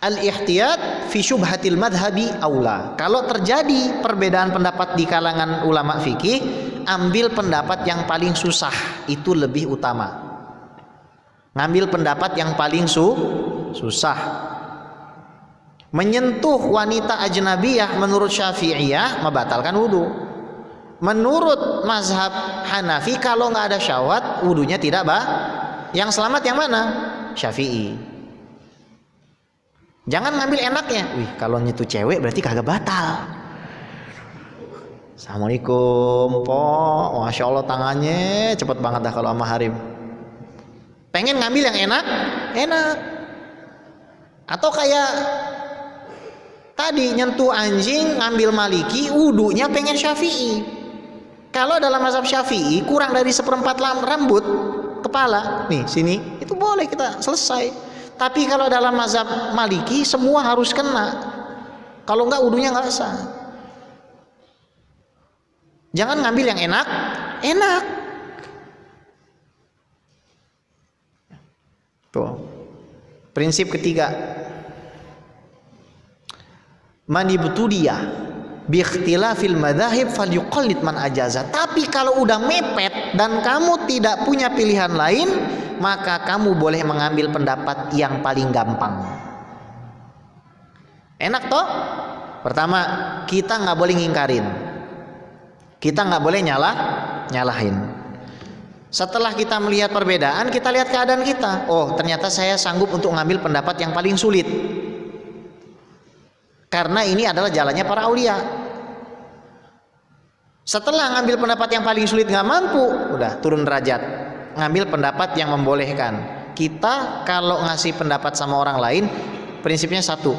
al-ihtiyat fi syubhatil madhabi aula. Kalau terjadi perbedaan pendapat di kalangan ulama fikih, ambil pendapat yang paling susah, itu lebih utama. Ngambil pendapat yang paling susah. Menyentuh wanita ajnabiyah menurut Syafi'iyah membatalkan wudu. Menurut mazhab Hanafi kalau nggak ada syahwat wudunya tidak Yang selamat yang mana? Syafi'i. Jangan ngambil enaknya. Wih, kalau nyentuh cewek berarti kagak batal. Assalamualaikum, po. Masya Allah tangannya cepet banget dah kalau sama harim. Pengen ngambil yang enak, enak. Atau kayak tadi nyentuh anjing, ngambil maliki, wudunya pengen Syafi'i. Kalau dalam mazhab Syafi'i kurang dari 1/4 rambut kepala, nih sini, itu boleh kita selesai. Tapi kalau dalam mazhab Maliki semua harus kena. Kalau enggak wudunya enggak sah. Jangan ngambil yang enak. Tuh. Prinsip ketiga. Man ibtudiya bi ikhtilafil madzahib falyuqallid man ajaza. Tapi kalau udah mepet dan kamu tidak punya pilihan lain, maka kamu boleh mengambil pendapat yang paling gampang. Enak toh? Pertama, kita nggak boleh ngingkarin, kita nggak boleh nyalahin. Setelah kita melihat perbedaan, kita lihat keadaan kita. Oh, ternyata saya sanggup untuk ngambil pendapat yang paling sulit, karena ini adalah jalannya para aulia. Setelah ngambil pendapat yang paling sulit nggak mampu, udah turun derajat, ngambil pendapat yang membolehkan. Kita kalau ngasih pendapat sama orang lain, prinsipnya satu.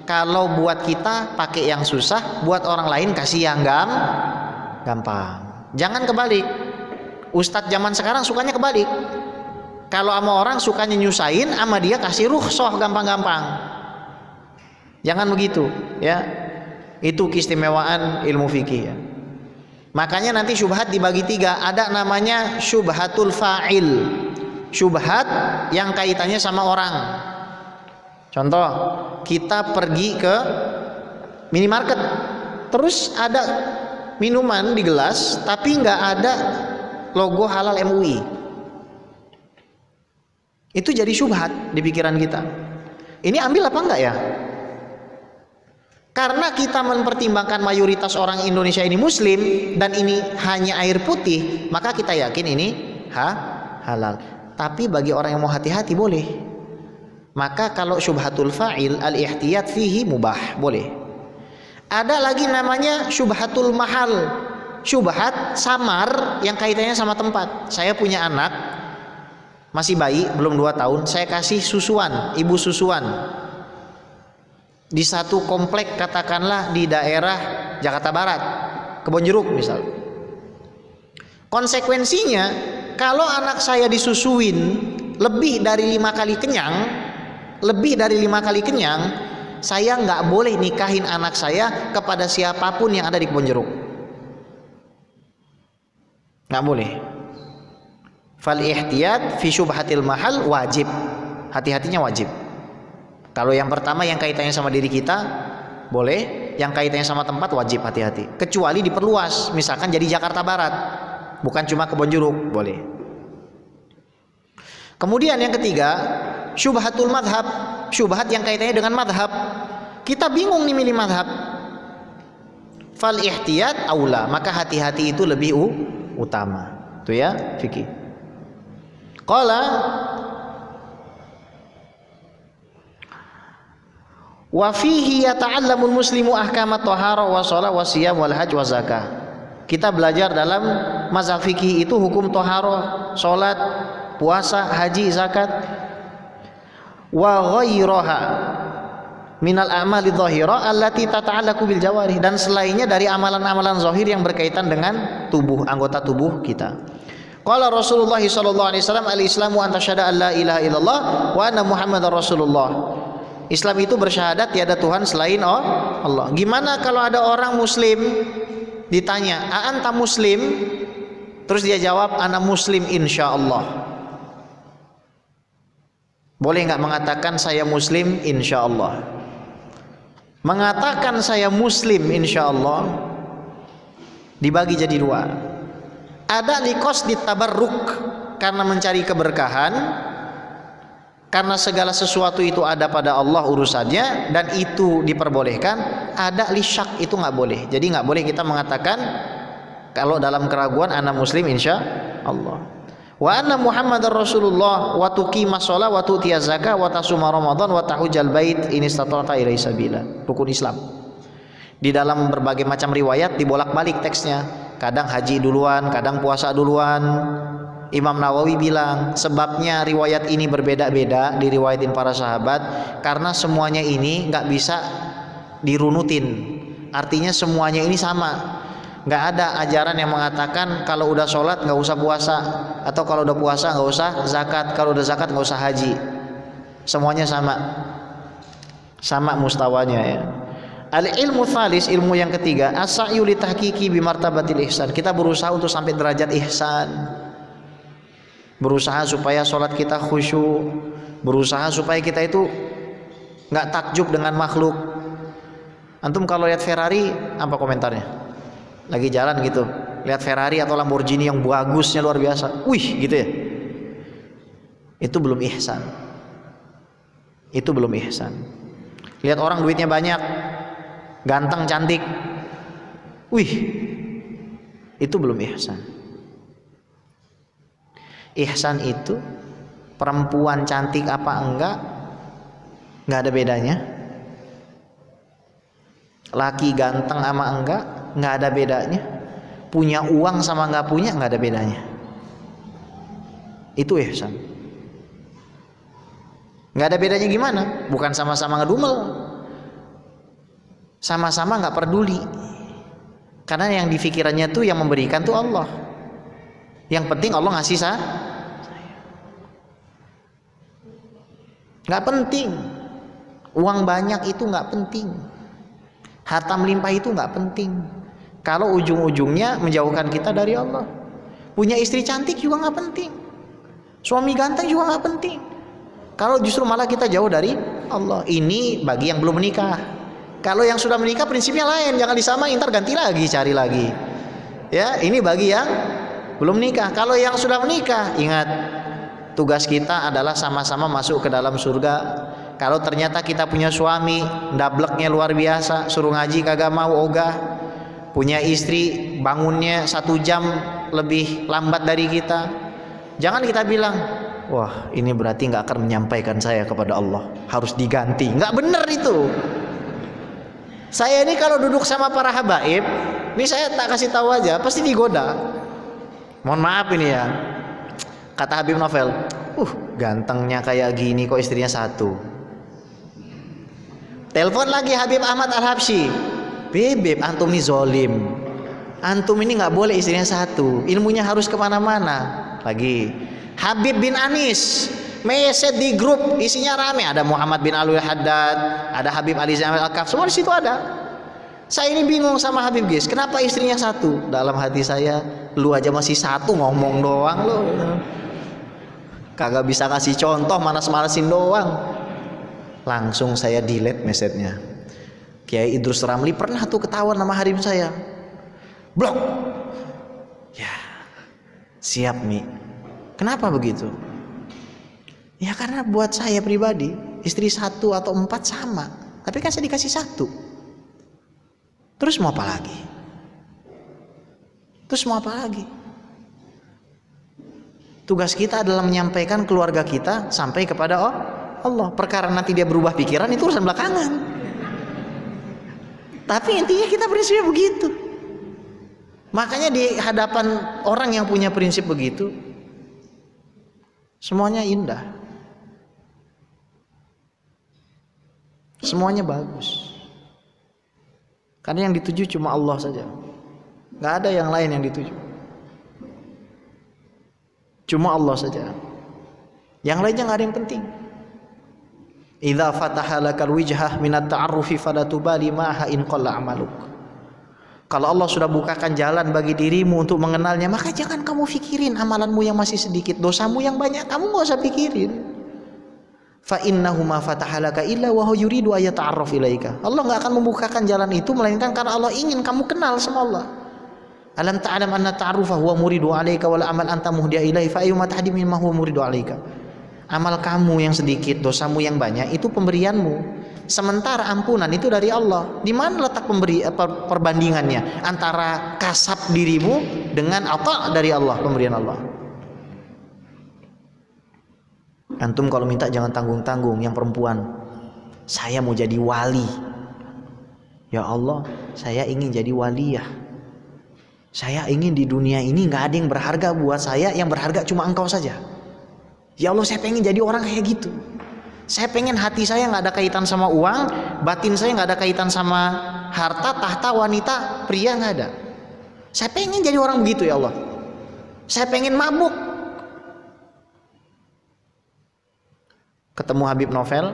Kalau buat kita pakai yang susah, buat orang lain kasih yang gampang. Jangan kebalik. Ustadz zaman sekarang sukanya kebalik. Kalau sama orang sukanya nyusahin, sama dia kasih rukhsah gampang-gampang. Jangan begitu, ya. Itu keistimewaan ilmu fikih ya. Makanya nanti syubhat dibagi 3. Ada namanya syubhatul fa'il, syubhat yang kaitannya sama orang. Contoh, kita pergi ke minimarket, terus ada minuman di gelas tapi nggak ada logo halal MUI. Itu jadi syubhat di pikiran kita. Ini ambil apa enggak ya? Karena kita mempertimbangkan mayoritas orang Indonesia ini muslim dan ini hanya air putih, maka kita yakin ini halal. Tapi bagi orang yang mau hati-hati boleh. Maka kalau syubhatul fa'il al-ihtiyat fihi mubah, boleh. Ada lagi namanya syubhatul mahal, syubhat samar yang kaitannya sama tempat. Saya punya anak masih bayi, belum 2 tahun, saya kasih susuan, ibu susuan di satu komplek, katakanlah di daerah Jakarta Barat, Kebonjeruk misal. Konsekuensinya kalau anak saya disusuin lebih dari 5 kali kenyang, saya nggak boleh nikahin anak saya kepada siapapun yang ada di Kebonjeruk, nggak boleh. Fal ihtiyat fi syubhatil mahal wajib, hati-hatinya wajib. Kalau yang pertama yang kaitannya sama diri kita boleh, yang kaitannya sama tempat wajib hati-hati. Kecuali diperluas, misalkan jadi Jakarta Barat, bukan cuma Kebonjeruk, boleh. Kemudian yang ketiga, syubhatul madhab, syubhat yang kaitannya dengan madhab. Kita bingung nih milih madhab. Fal ihtiyat aula, maka hati-hati itu lebih utama. Itu ya fikih. Qala wa fihi yata'allamul muslimu ahkamat thahara wa shalah wa siyam wal hajj wa zakah. Kita belajar dalam mazhab fikih itu hukum thahara, salat, puasa, haji, zakat, wa ghairaha minal a'mali dhahira allati tata'allaqu bil jawarih, dan selainnya dari amalan-amalan zahir yang berkaitan dengan tubuh, anggota tubuh kita. Qala Rasulullah sallallahu alaihi wasallam al-islamu an tasyhada an la ilaha illallah wa anna Muhammadar Rasulullah. Islam itu bersyahadat tiada Tuhan selain Allah. Gimana kalau ada orang muslim ditanya, "A anta muslim?" Terus dia jawab, "Ana muslim insyaallah." Boleh nggak mengatakan saya muslim insyaallah? Mengatakan saya muslim insyaallah dibagi jadi dua. Ada liqas ditabarruk, karena mencari keberkahan, karena segala sesuatu itu ada pada Allah urusannya dan itu diperbolehkan. Ada lisyak, itu nggak boleh. Jadi nggak boleh kita mengatakan kalau dalam keraguan ana muslim insya Allah. Wa anna Muhammadar Rasulullah wa tuqimas shalah wa tu'tiyaz zakah wa tasuma Ramadan wa tahujjal bait in istata'ta ilaihi sabila. Rukun Islam. Di dalam berbagai macam riwayat dibolak-balik teksnya. Kadang haji duluan, kadang puasa duluan. Imam Nawawi bilang sebabnya riwayat ini berbeda-beda diriwayatin para sahabat karena semuanya ini nggak bisa dirunutin. Artinya semuanya ini sama. Nggak ada ajaran yang mengatakan kalau udah sholat nggak usah puasa, atau kalau udah puasa nggak usah zakat, kalau udah zakat nggak usah haji. Semuanya sama mustawanya ya. Al-ilmu tsalis, ilmu yang ketiga, as-sa'yu li tahqiqi bi martabatil ihsan. Kita berusaha untuk sampai derajat ihsan. Berusaha supaya sholat kita khusyuk, berusaha supaya kita itu nggak takjub dengan makhluk. Antum kalau lihat Ferrari apa komentarnya? Lagi jalan gitu, lihat Ferrari atau Lamborghini yang bagusnya luar biasa, wih gitu ya. Itu belum ihsan. Itu belum ihsan. Lihat orang duitnya banyak, ganteng, cantik, wih, itu belum ihsan. Ihsan itu perempuan cantik apa enggak, nggak ada bedanya. Laki ganteng sama enggak, nggak ada bedanya. Punya uang sama nggak punya, nggak ada bedanya. Itu ihsan. Nggak ada bedanya gimana? Bukan sama-sama ngedumel, sama-sama nggak peduli. Karena yang di pikirannya tuh yang memberikan tuh Allah. Yang penting Allah ngasih saya. Nggak penting. Uang banyak itu nggak penting. Harta melimpah itu nggak penting. Kalau ujung-ujungnya menjauhkan kita dari Allah. Punya istri cantik juga nggak penting. Suami ganteng juga nggak penting. Kalau justru malah kita jauh dari Allah. Ini bagi yang belum menikah. Kalau yang sudah menikah prinsipnya lain, jangan disamain, ntar ganti lagi, cari lagi. Ya, ini bagi yang belum nikah. Kalau yang sudah menikah, ingat tugas kita adalah sama-sama masuk ke dalam surga. Kalau ternyata kita punya suami ndableknya luar biasa, suruh ngaji kagak mau ogah, punya istri bangunnya 1 jam lebih lambat dari kita, jangan kita bilang, wah ini berarti nggak akan menyampaikan saya kepada Allah, harus diganti. Nggak bener itu. Saya ini kalau duduk sama para habaib, ini saya tak kasih tahu aja, pasti digoda. Mohon maaf ini ya, kata Habib Novel, gantengnya kayak gini kok istrinya 1. Telepon lagi Habib Ahmad Al-Habsyi, Beb, antum ini zolim, antum ini nggak boleh istrinya 1, ilmunya harus kemana-mana. Lagi Habib bin Anis, meset di grup isinya rame, ada Muhammad bin Alwi Haddad, ada Habib Ali Zainal Al-Kaf, semua di situ ada. Saya ini bingung sama Habib Gis, kenapa istrinya 1? Dalam hati saya, lu aja masih 1 ngomong doang lu, kagak bisa kasih contoh, manas-manasin doang. Langsung saya delete message-nya. Kiai Idrus Ramli pernah tuh ketahuan nama harim saya, blok. Ya siap Mi. Kenapa begitu? Ya karena buat saya pribadi istri 1 atau 4 sama, tapi kan saya dikasih 1. Terus mau apa lagi? Tugas kita adalah menyampaikan keluarga kita sampai kepada Allah. Perkara nanti dia berubah pikiran itu urusan belakangan. Tapi intinya kita prinsipnya begitu. Makanya di hadapan orang yang punya prinsip begitu, semuanya indah, semuanya bagus. Karena yang dituju cuma Allah saja, nggak ada yang lain yang dituju. Cuma Allah saja. Yang lainnya nggak ada yang penting. Idza fataha lakal wijhah minat ta'arrufi fala tubali ma'ha in qalla amaluk. Kalau Allah sudah bukakan jalan bagi dirimu untuk mengenalnya, maka jangan kamu pikirin amalanmu yang masih sedikit, dosamu yang banyak, kamu nggak usah pikirin. Fa innahu ma fataha laka illa wa huwa yuridu ay yata'arraf ilaika. Allah nggak akan membukakan jalan itu melainkan karena Allah ingin kamu kenal sama Allah. Alam ta'lam anna ta'arrufa huwa muridu 'alaika wal amal anta muhdiya ilaihi fa ayyuma tahdimin ma huwa muridu 'alaika. Amal kamu yang sedikit, dosamu yang banyak itu pemberianmu. Sementara ampunan itu dari Allah. Di mana letak perbandingannya antara kasab dirimu dengan apa dari Allah, pemberian Allah? Antum kalau minta jangan tanggung-tanggung. Yang perempuan, saya mau jadi wali. Ya Allah, saya ingin jadi waliyah. Saya ingin di dunia ini nggak ada yang berharga buat saya, yang berharga cuma Engkau saja. Ya Allah, saya pengen jadi orang kayak gitu. Saya pengen hati saya nggak ada kaitan sama uang, batin saya nggak ada kaitan sama harta, tahta, wanita, pria, nggak ada. Saya pengen jadi orang begitu ya Allah. Saya pengen mabuk. Ketemu Habib Novel,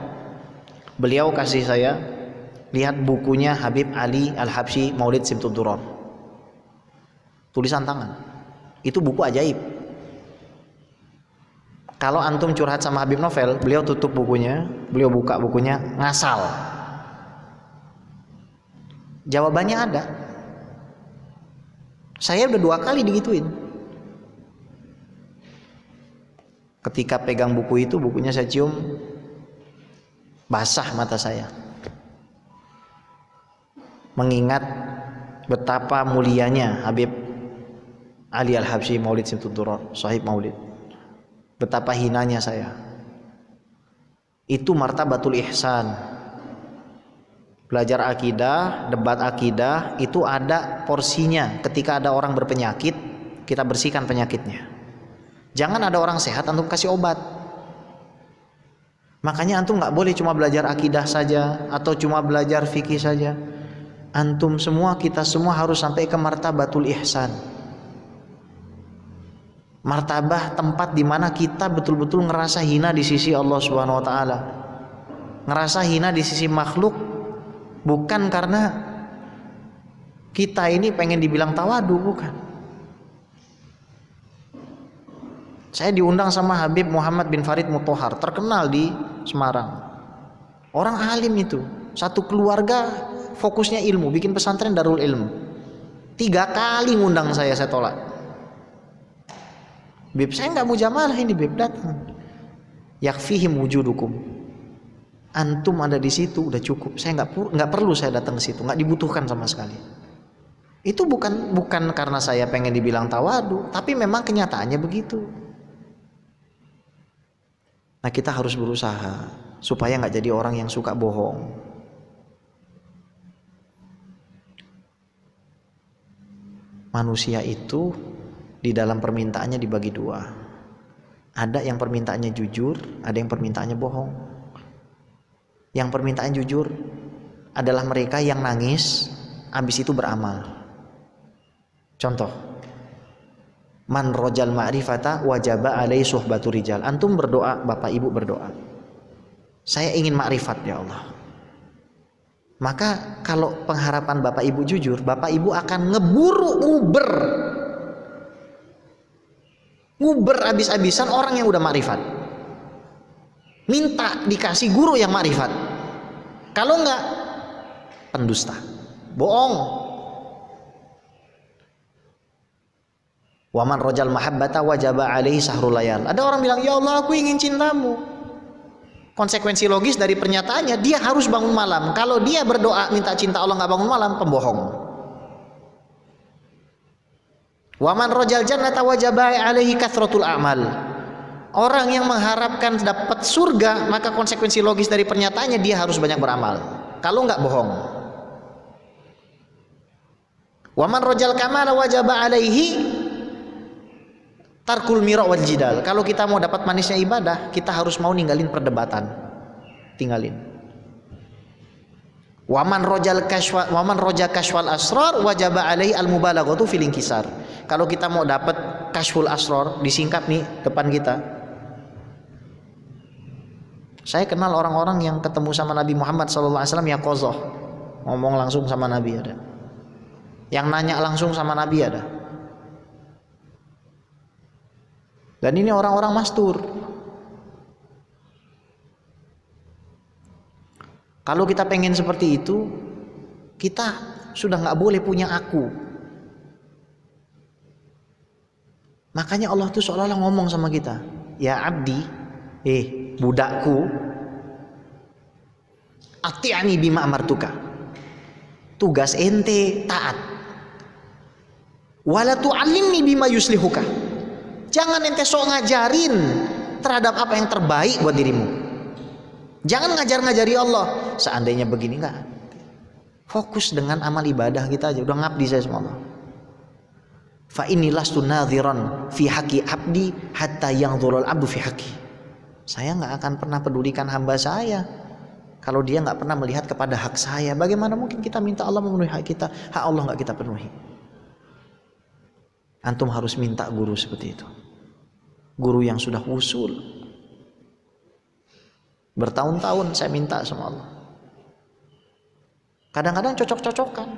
beliau kasih saya lihat bukunya Habib Ali Al-Habsyi Maulid Simtud Durar. Tulisan tangan. Itu buku ajaib. Kalau antum curhat sama Habib Novel, beliau tutup bukunya, beliau buka bukunya, ngasal. Jawabannya ada. Saya udah 2 kali digituin. Ketika pegang buku itu, bukunya saya cium, basah mata saya. Mengingat betapa mulianya Habib Ali Al-Habsyi Maulid Simtud Durar, Sahib Maulid. Betapa hinanya saya. Itu martabatul ihsan. Belajar akidah, debat akidah, itu ada porsinya. Ketika ada orang berpenyakit, kita bersihkan penyakitnya. Jangan ada orang sehat antum kasih obat. Makanya antum nggak boleh cuma belajar akidah saja atau cuma belajar fikih saja. Antum semua, kita semua harus sampai ke martabatul ihsan. Martabah tempat di mana kita betul-betul ngerasa hina di sisi Allah Subhanahu wa taala. Ngerasa hina di sisi makhluk bukan karena kita ini pengen dibilang tawadu, bukan. Saya diundang sama Habib Muhammad bin Farid Mutahhar, terkenal di Semarang. Orang alim itu, satu keluarga fokusnya ilmu, bikin pesantren Darul Ilm. 3 kali ngundang saya tolak. Bib, saya nggak mau jamalah ini, Bib, datang. Yakfihim wujudukum. Antum ada di situ udah cukup. Saya nggak perlu saya datang ke situ, nggak dibutuhkan sama sekali. Itu bukan karena saya pengen dibilang tawadu, tapi memang kenyataannya begitu. Nah, kita harus berusaha supaya nggak jadi orang yang suka bohong. Manusia itu di dalam permintaannya dibagi 2. Ada yang permintaannya jujur, ada yang permintaannya bohong. Yang permintaan jujur adalah mereka yang nangis, habis itu beramal. Contoh, man rojal ma'rifata wajaba alaihi suhbatu rijal. Antum berdoa, bapak ibu berdoa, saya ingin ma'rifat ya Allah. Maka kalau pengharapan bapak ibu jujur, bapak ibu akan ngeburu nguber habis-habisan orang yang udah makrifat, minta dikasih guru yang makrifat. Kalau enggak, pendusta, bohong. Waman rojal mahabbata wajaba alaihi sahrul layal. Ada orang bilang, ya Allah aku ingin cintamu. Konsekuensi logis dari pernyataannya, dia harus bangun malam. Kalau dia berdoa minta cinta Allah nggak bangun malam, pembohong. Waman rojal jannata wajaba alaihi kathratul a'mal. Orang yang mengharapkan dapat surga, maka konsekuensi logis dari pernyataannya dia harus banyak beramal. Kalau enggak, bohong. Waman rojal kamala wajaba alaihi tarkul mira' wal jidal. Kalau kita mau dapat manisnya ibadah, kita harus mau ninggalin perdebatan. Tinggalin. Waman roja kashfal asrar wajaba alaihi al mubalaghatu fil inkisar. Kalau kita mau dapat kashful asrar, disingkap nih depan kita. Saya kenal orang-orang yang ketemu sama Nabi Muhammad SAW ya qozoh, ngomong langsung sama Nabi ada. Yang nanya langsung sama Nabi ada. Dan ini orang-orang mastur. Kalau kita pengen seperti itu, kita sudah nggak boleh punya aku. Makanya Allah tuh seolah-olah ngomong sama kita, ya abdi, budakku, ati'ani bima amartuka. Tugas ente taat. Wala tu'allimni bima yuslihuka. Jangan ente sok ngajarin terhadap apa yang terbaik buat dirimu. Jangan ngajari Allah. Seandainya begini enggak. Fokus dengan amal ibadah kita aja. Udah ngabdi saya sama Allah. Fa inni lastu nadhiran fi haqqi abdi hatta yanzurul abdu fi haqqi. Saya enggak akan pernah pedulikan hamba saya kalau dia enggak pernah melihat kepada hak saya. Bagaimana mungkin kita minta Allah memenuhi hak kita? Hak Allah enggak kita penuhi. Antum harus minta guru seperti itu. Guru yang sudah usul. Bertahun-tahun saya minta sama Allah. Kadang-kadang cocok-cocokan.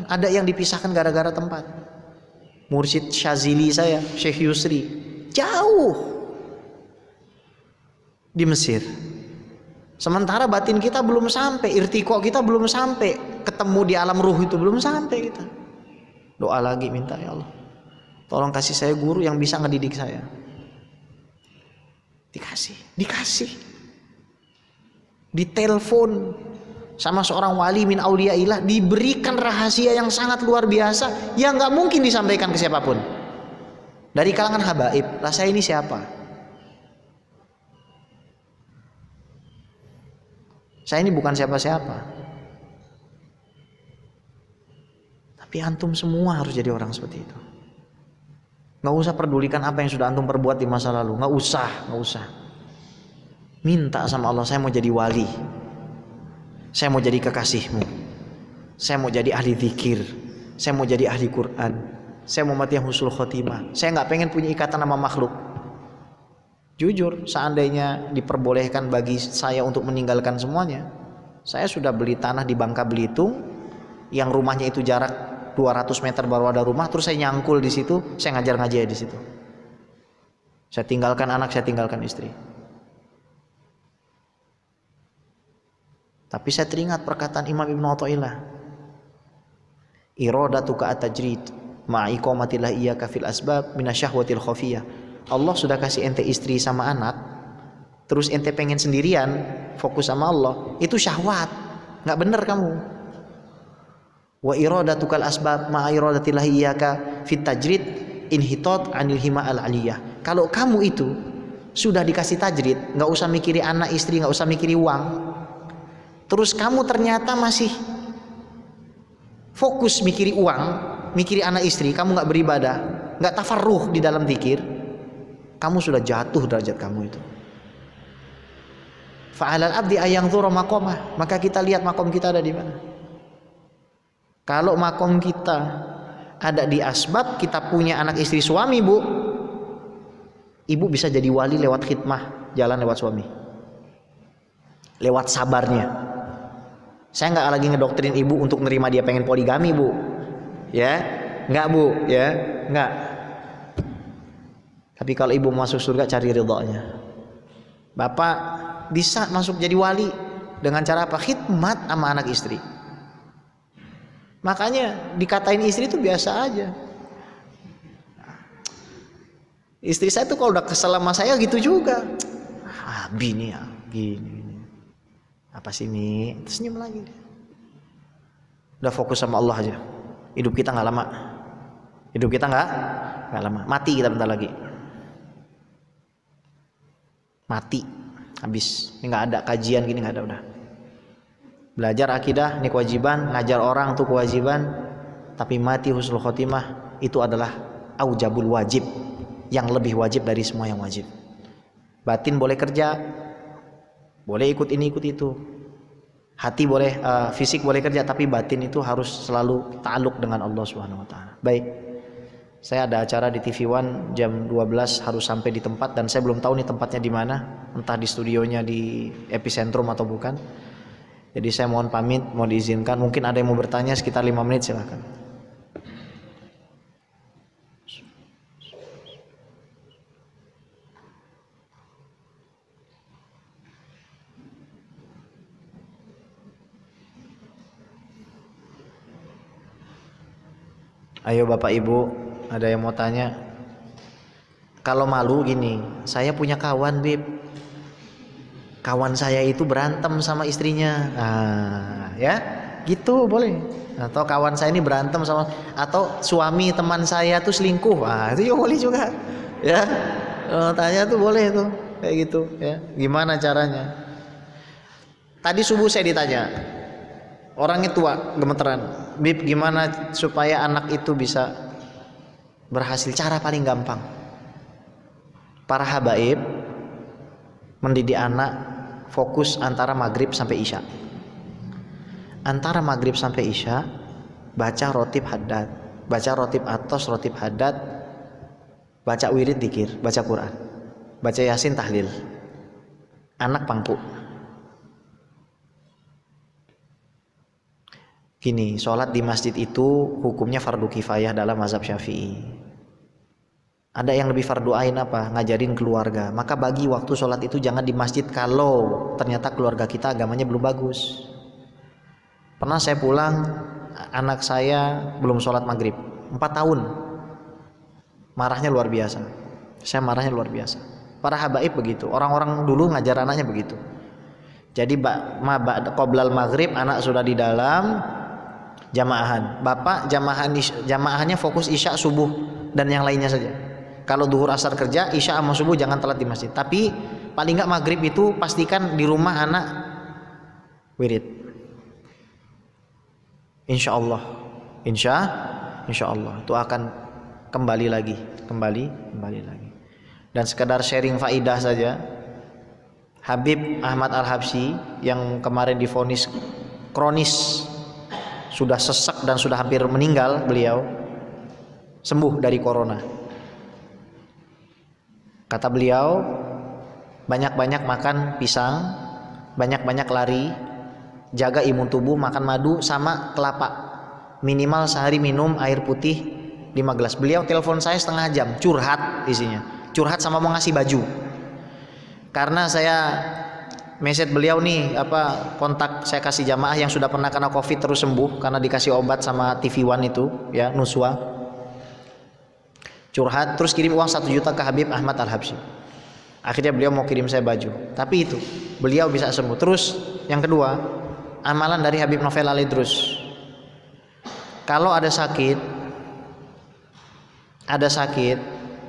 Ada yang dipisahkan gara-gara tempat. Mursyid Syazili saya, Syekh Yusri, jauh di Mesir. Sementara batin kita belum sampai, irtiqo kita belum sampai, ketemu di alam ruh itu belum sampai kita. Doa lagi minta, ya Allah, tolong kasih saya guru yang bisa ngedidik saya. Dikasih. Ditelepon sama seorang wali min auliyaillah, diberikan rahasia yang sangat luar biasa yang nggak mungkin disampaikan ke siapapun dari kalangan habaib. Lah saya ini siapa? Saya ini bukan siapa-siapa. Tapi antum semua harus jadi orang seperti itu. Nggak usah pedulikan apa yang sudah antum perbuat di masa lalu. Nggak usah. Minta sama Allah, saya mau jadi wali. Saya mau jadi kekasihmu. Saya mau jadi ahli zikir. Saya mau jadi ahli Quran. Saya mau mati yang husnul khotimah. Saya nggak pengen punya ikatan sama makhluk. Jujur, seandainya diperbolehkan bagi saya untuk meninggalkan semuanya, saya sudah beli tanah di Bangka Belitung, yang rumahnya itu jarak 200 meter baru ada rumah, terus saya nyangkul di situ, saya ngajar ngaji di situ. Saya tinggalkan anak, saya tinggalkan istri. Tapi saya teringat perkataan Imam Ibnu Athaillah, iradatuka at-tajrid ma'iqamatillah iyyaka fil asbab minasyahwatil khafiyah. Allah sudah kasih ente istri sama anak, terus ente pengen sendirian, fokus sama Allah, itu syahwat, nggak bener kamu. Wa iradatukal asbab ma iradatillah iyyaka fit tajrid inhitat anil hima al aliyah. Kalau kamu itu sudah dikasih tajrid, nggak usah mikiri anak istri, nggak usah mikiri uang, terus kamu ternyata masih fokus mikiri uang, mikiri anak istri, kamu nggak beribadah, nggak tafarruh di dalam zikir, kamu sudah jatuh derajat kamu itu. Fa'alal abdi ayanzura maqamah, maka kita lihat makom kita ada di mana. Kalau makom kita ada di asbab, kita punya anak istri suami, bu, ibu bisa jadi wali lewat khidmah, jalan lewat suami, lewat sabarnya. Saya nggak lagi ngedoktrin ibu untuk nerima dia pengen poligami, bu, ya, nggak, bu, ya, nggak. Tapi kalau ibu masuk surga, cari ridhonya. Bapak bisa masuk jadi wali dengan cara apa? Khidmat sama anak istri. Makanya dikatain istri itu biasa aja. Istri saya tuh kalau udah kesel sama saya gitu juga. Bini ya, gini. Apa sih Mi? Terus senyum lagi. Udah fokus sama Allah aja. Hidup kita nggak lama. Hidup kita nggak lama. Mati kita bentar lagi. Mati, habis. Ini nggak ada kajian gini, nggak ada udah. Belajar akidah ini kewajiban, ngajar orang itu kewajiban, tapi mati husnul khotimah itu adalah aujabul wajib, yang lebih wajib dari semua yang wajib. Batin boleh kerja, boleh ikut ini ikut itu, Hati boleh, fisik boleh kerja, tapi batin itu harus selalu ta'alluq dengan Allah Subhanahu wa taala. Baik. Saya ada acara di TV One jam 12 harus sampai di tempat, dan saya belum tahu nih tempatnya di mana, entah di studionya di Epicentrum atau bukan. Jadi saya mohon pamit, mau diizinkan. Mungkin ada yang mau bertanya sekitar 5 menit, silakan. Ayo Bapak Ibu, ada yang mau tanya? Kalau malu gini, saya punya kawan Bib, kawan saya itu berantem sama istrinya, ya gitu boleh. Atau kawan saya ini berantem sama, atau suami teman saya tuh selingkuh, itu juga boleh juga, ya. Tanya tuh boleh tuh, kayak gitu, ya. Gimana caranya? Tadi subuh saya ditanya, orangnya tua, gemeteran, Bib gimana supaya anak itu bisa berhasil? Cara paling gampang, para habaib mendidik anak fokus antara maghrib sampai isya. Antara maghrib sampai isya baca rotib haddad, baca rotib atos, rotib haddad, baca wirid dzikir, baca Quran, baca yasin, tahlil. Anak pangku. Gini, sholat di masjid itu hukumnya fardu kifayah dalam mazhab Syafi'i. Ada yang lebih fardu ain apa? Ngajarin keluarga. Maka bagi waktu sholat itu jangan di masjid kalau ternyata keluarga kita agamanya belum bagus. Pernah saya pulang, anak saya belum sholat maghrib, 4 tahun. Marahnya luar biasa. Saya marahnya luar biasa. Para habaib begitu, orang-orang dulu ngajar anaknya begitu. Jadi qoblal maghrib anak sudah di dalam jamaahan. Bapak jamaahannya fokus isya, subuh dan yang lainnya saja. Kalau duhur asar kerja, isya sama subuh jangan telat di masjid. Tapi paling nggak maghrib itu pastikan di rumah anak wirid. Insya Allah itu akan kembali lagi. Dan sekedar sharing faidah saja, Habib Ahmad Al-Habsyi yang kemarin divonis kronis, sudah sesak dan sudah hampir meninggal, beliau sembuh dari corona. Kata beliau, banyak-banyak makan pisang, banyak-banyak lari, jaga imun tubuh, makan madu sama kelapa, minimal sehari minum air putih 5 gelas. Beliau telepon saya setengah jam, curhat isinya, curhat sama mau ngasih baju. Karena saya message beliau nih, kontak saya kasih jamaah yang sudah pernah kena COVID terus sembuh karena dikasih obat sama TV One itu, ya, Nuswa. Curhat, terus kirim uang 1 juta ke Habib Ahmad Al-Habsyi. Akhirnya beliau mau kirim saya baju. Tapi itu, beliau bisa sembuh. Terus yang kedua, amalan dari Habib Novel Al-Idrus. Kalau ada sakit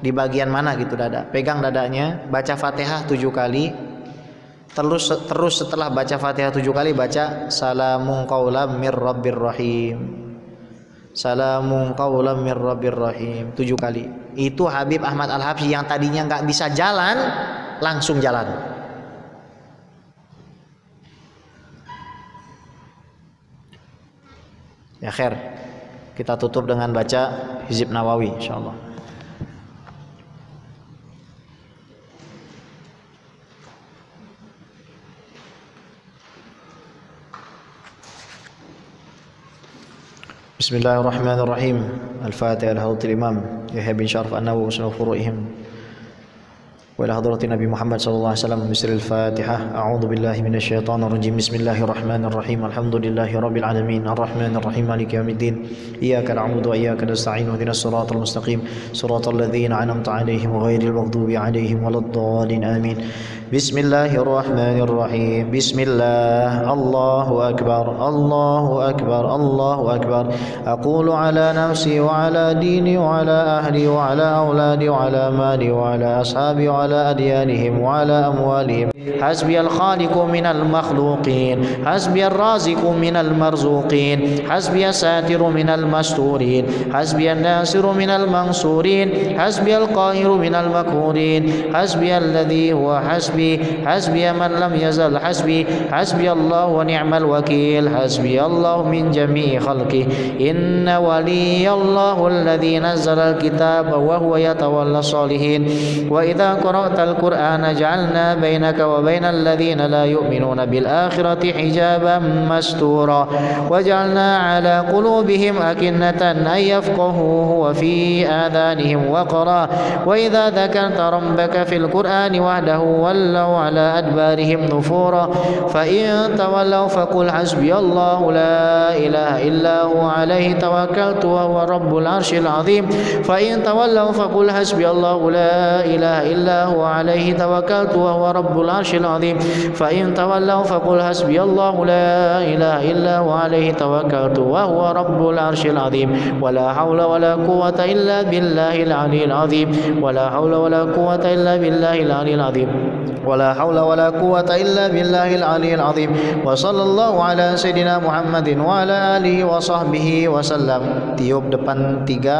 di bagian mana gitu dada, pegang dadanya, baca Fatihah 7 kali. Terus setelah baca Fatihah 7 kali baca salamun qaulam mir rabbir rahim. Salamun qaulam mir rabbir rahim 7 kali. Itu Habib Ahmad Al-Habsyi yang tadinya nggak bisa jalan langsung jalan. Ya khair. Kita tutup dengan baca Hizib Nawawi insyaallah. Bismillahirrahmanirrahim. Al-Fatihah al-Hadratil Imam Yahya bin Syaraf an-Nawawi wa furu'ihim wa ila hadratin Nabi Muhammad sallallahu alaihi wasallam bismil Fatihah. A'udzu billahi minasyaitonir rajim. Bismillahirrahmanirrahim. Alhamdulillahirabbil alamin. Arrahmanir rahim. Maliki yaumiddin. Iyyaka na'budu wa iyyaka nasta'in. Ihdinas siratal mustaqim. Siratal ladzina an'amta 'alaihim ghairil maghdubi 'alaihim waladdallin. Amin. Bismillahirrahmanirrahim. Bismillah. Allahu akbar. Allahu akbar. Allahu akbar. Aqulu ala nafsi wa ala dini wa ala ahli wa ala auladi wa ala mali wa ala ashabi wa وعلى أديانهم وعلى أموالهم. حسبي الخالق من المخلوقين، حسبي الرازق من المرزوقين، حسبي الساتر من المستورين، حسبي الناصر من المنصورين، حسبي القاهر من المقهورين، حسبي الذي هو حسبي، حسبي من لم يزل حسبي، حسبي الله ونعم الوكيل، حسبي الله من جميع خلقه. إن ولي الله الذي نزل الكتاب وهو يتولى الصالحين. وإذا قرأت القرآن جعلنا بينك وبين الذين لا يؤمنون بالآخرة حجابا مستورا، وجعلنا على قلوبهم أكنة أن يفقهوه وفي آذانهم وقرا، وإذا ذكرت ربك في القرآن وحده ولوا على أدبارهم نفورا. فإن تولوا فقل حسبي الله لا إله إلا هو عليه توكلت وهو رب العرش العظيم. فإن تولوا فقل حسبي الله لا إله إلا هو عليه توكلت وهو رب العرش العظيم. فإن تولوا فقل حسبي الله لا إله إلا هو عليه توكلت وهو رب العرش العظيم. ولا حول ولا قوة إلا بالله العلي العظيم. ولا حول ولا قوة إلا بالله العلي العظيم. ولا حول ولا قوة إلا بالله العلي العظيم. وصلى الله على سيدنا محمد وعلى آله وصحبه وسلم. Tiup depan 3,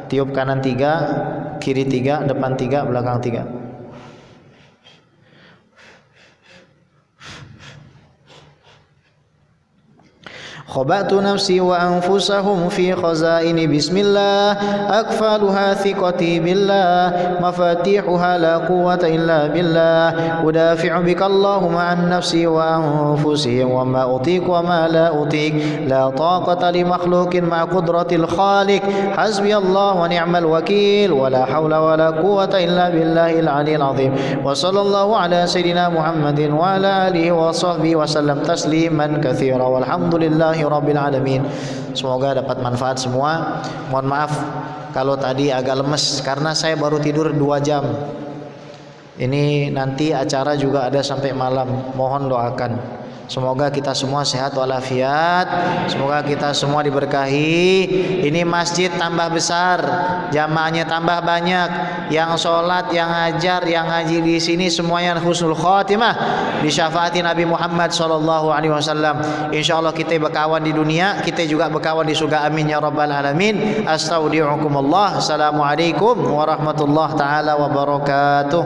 tiup kanan 3, kiri 3, depan 3, belakang 3. خبأت نفسي وأنفسهم في خزائن بسم الله، أكفالها ثقتي بالله، مفاتيحها لا قوة إلا بالله. أدافع بك اللهم عن نفسي وأنفسهم وما أطيق وما لا أطيق. لا طاقة لمخلوق مع قدرة الخالق. حسبي الله ونعم الوكيل. ولا حول ولا قوة إلا بالله العلي العظيم. وصلى الله على سيدنا محمد وعلى آله وصحبه وسلم تسليما كثيرا والحمد لله Rabbil alamin. Semoga dapat manfaat semua. Mohon maaf kalau tadi agak lemes karena saya baru tidur 2 jam. Ini nanti acara juga ada sampai malam. Mohon doakan. Semoga kita semua sehat walafiat. Semoga kita semua diberkahi. Ini masjid tambah besar, jamaahnya tambah banyak. Yang sholat, yang ngajar, yang ngaji di sini semuanya husnul khotimah. Disyafaati Nabi Muhammad sallallahu alaihi wasallam. Insyaallah kita berkawan di dunia, kita juga berkawan di surga. Amin ya rabbal alamin. Astaudiukumullah. Assalamualaikum warahmatullahi taala wabarakatuh.